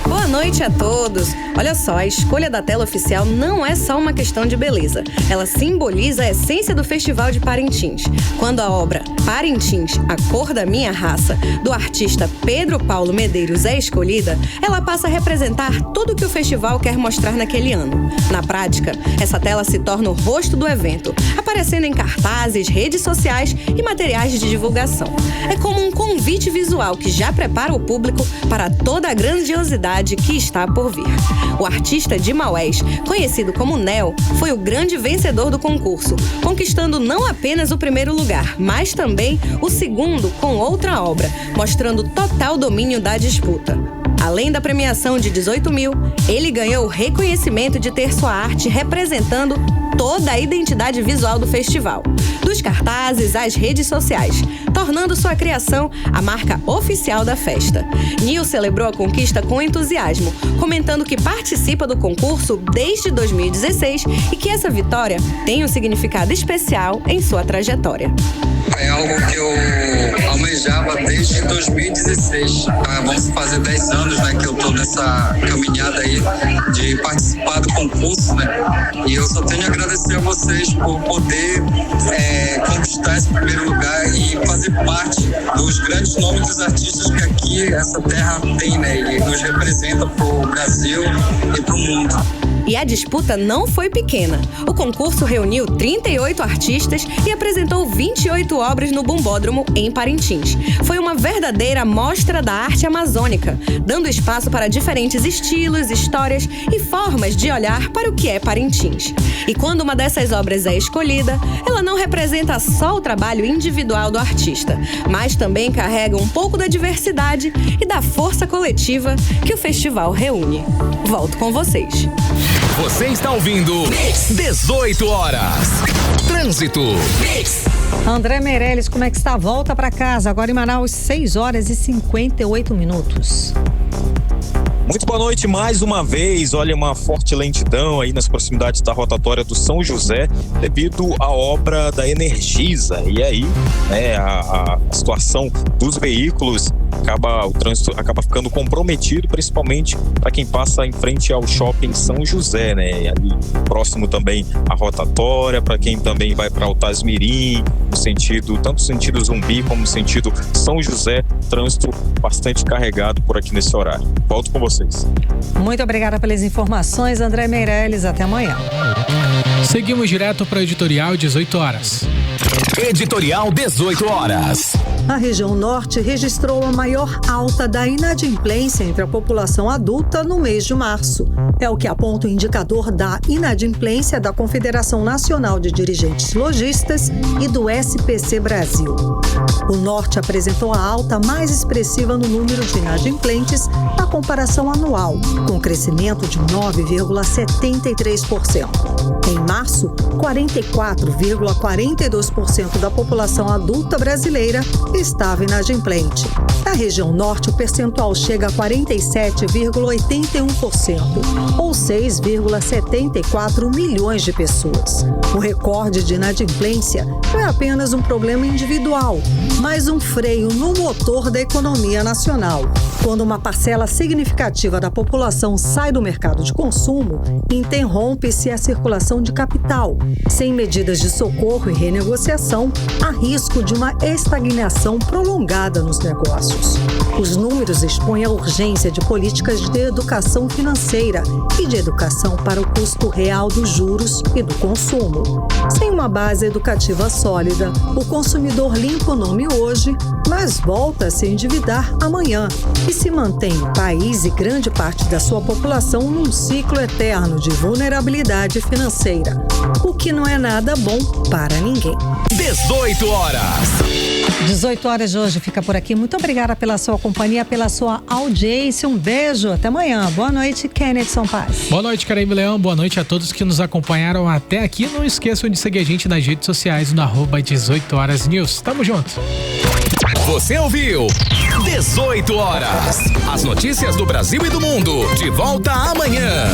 Boa noite a todos. Olha só, a escolha da tela oficial não é só uma questão de beleza. Ela simboliza a essência do Festival de Parintins. Quando a obra Parintins, A Cor da Minha Raça, do artista Pedro Paulo Medeiros é escolhida, ela passa a representar tudo que o festival quer mostrar naquele ano. Na prática, essa tela se torna o rosto do evento, aparecendo em cartazes, redes sociais e materiais de divulgação. É como um convite visual que já prepara o público para toda a grandiosidade que está por vir. O artista de Maués, conhecido como Nel, foi o grande vencedor do concurso, conquistando não apenas o primeiro lugar, mas também o segundo com outra obra, mostrando total domínio da disputa. Além da premiação de 18 mil, ele ganhou o reconhecimento de ter sua arte representando toda a identidade visual do festival, dos cartazes às redes sociais, tornando sua criação a marca oficial da festa. Nil celebrou a conquista com entusiasmo, comentando que participa do concurso desde 2016 e que essa vitória tem um significado especial em sua trajetória. É algo que eu almejava desde 2016. Vamos fazer 10 anos, né, que eu tô nessa caminhada aí de participar do concurso, né? E eu só tenho a agradecer a vocês por poder conquistar esse primeiro lugar e fazer parte dos grandes nomes dos artistas que aqui essa terra tem, né? E nos representa pro Brasil e pro mundo. E a disputa não foi pequena. O concurso reuniu 38 artistas e apresentou 28 obras no Bombódromo, em Parintins. Foi uma verdadeira mostra da arte amazônica, dando espaço para diferentes estilos, histórias e formas de olhar para o que é Parintins. E quando uma dessas obras é escolhida, ela não representa só o trabalho individual do artista, mas também carrega um pouco da diversidade e da força coletiva que o festival reúne. Volto com vocês. Você está ouvindo 18 horas. Trânsito. André Meirelles, como é que está? Volta para casa. Agora em Manaus, 6 horas e 58 minutos. Muito boa noite mais uma vez. Olha, uma forte lentidão aí nas proximidades da rotatória do São José devido à obra da Energisa. E aí, né, a situação dos veículos o trânsito acaba ficando comprometido, principalmente para quem passa em frente ao shopping São José, né? E ali próximo também à rotatória, para quem também vai para Altasmirim, no sentido, tanto sentido Zumbi como no sentido São José, trânsito bastante carregado por aqui nesse horário. Volto com vocês. Muito obrigada pelas informações, André Meirelles. Até amanhã. Seguimos direto para o editorial 18 horas. Editorial 18 horas. A região norte registrou a maior alta da inadimplência entre a população adulta no mês de março. É o que aponta o indicador da inadimplência da Confederação Nacional de Dirigentes Lojistas e do SPC Brasil. O norte apresentou a alta mais expressiva no número de inadimplentes na comparação anual, com crescimento de 9,73%. Em março, 44,42% da população adulta brasileira estava inadimplente. Na região norte, o percentual chega a 47,81%, ou 6,74 milhões de pessoas. O recorde de inadimplência não é apenas um problema individual, mas um freio no motor da economia nacional. Quando uma parcela significativa da população sai do mercado de consumo, interrompe-se a circulação de capital. Sem medidas de socorro e renegociação, há risco de uma estagnação prolongada nos negócios. Os números expõem a urgência de políticas de educação financeira e de educação para o custo real dos juros e do consumo. Sem uma base educativa sólida, o consumidor limpa o nome hoje, mas volta a se endividar amanhã e se mantém o país e grande parte da sua população num ciclo eterno de vulnerabilidade financeira, o que não é nada bom para ninguém. 18 horas. 18 horas de hoje fica por aqui. Muito obrigada pela sua companhia, pela sua audiência. Um beijo, até amanhã. Boa noite, Kenneth Paz. Boa noite, Caraíbe Leão. Boa noite a todos que nos acompanharam até aqui. Não esqueçam de seguir a gente nas redes sociais no @18horas_news. Tamo junto. Você ouviu 18 horas. As notícias do Brasil e do mundo. De volta amanhã.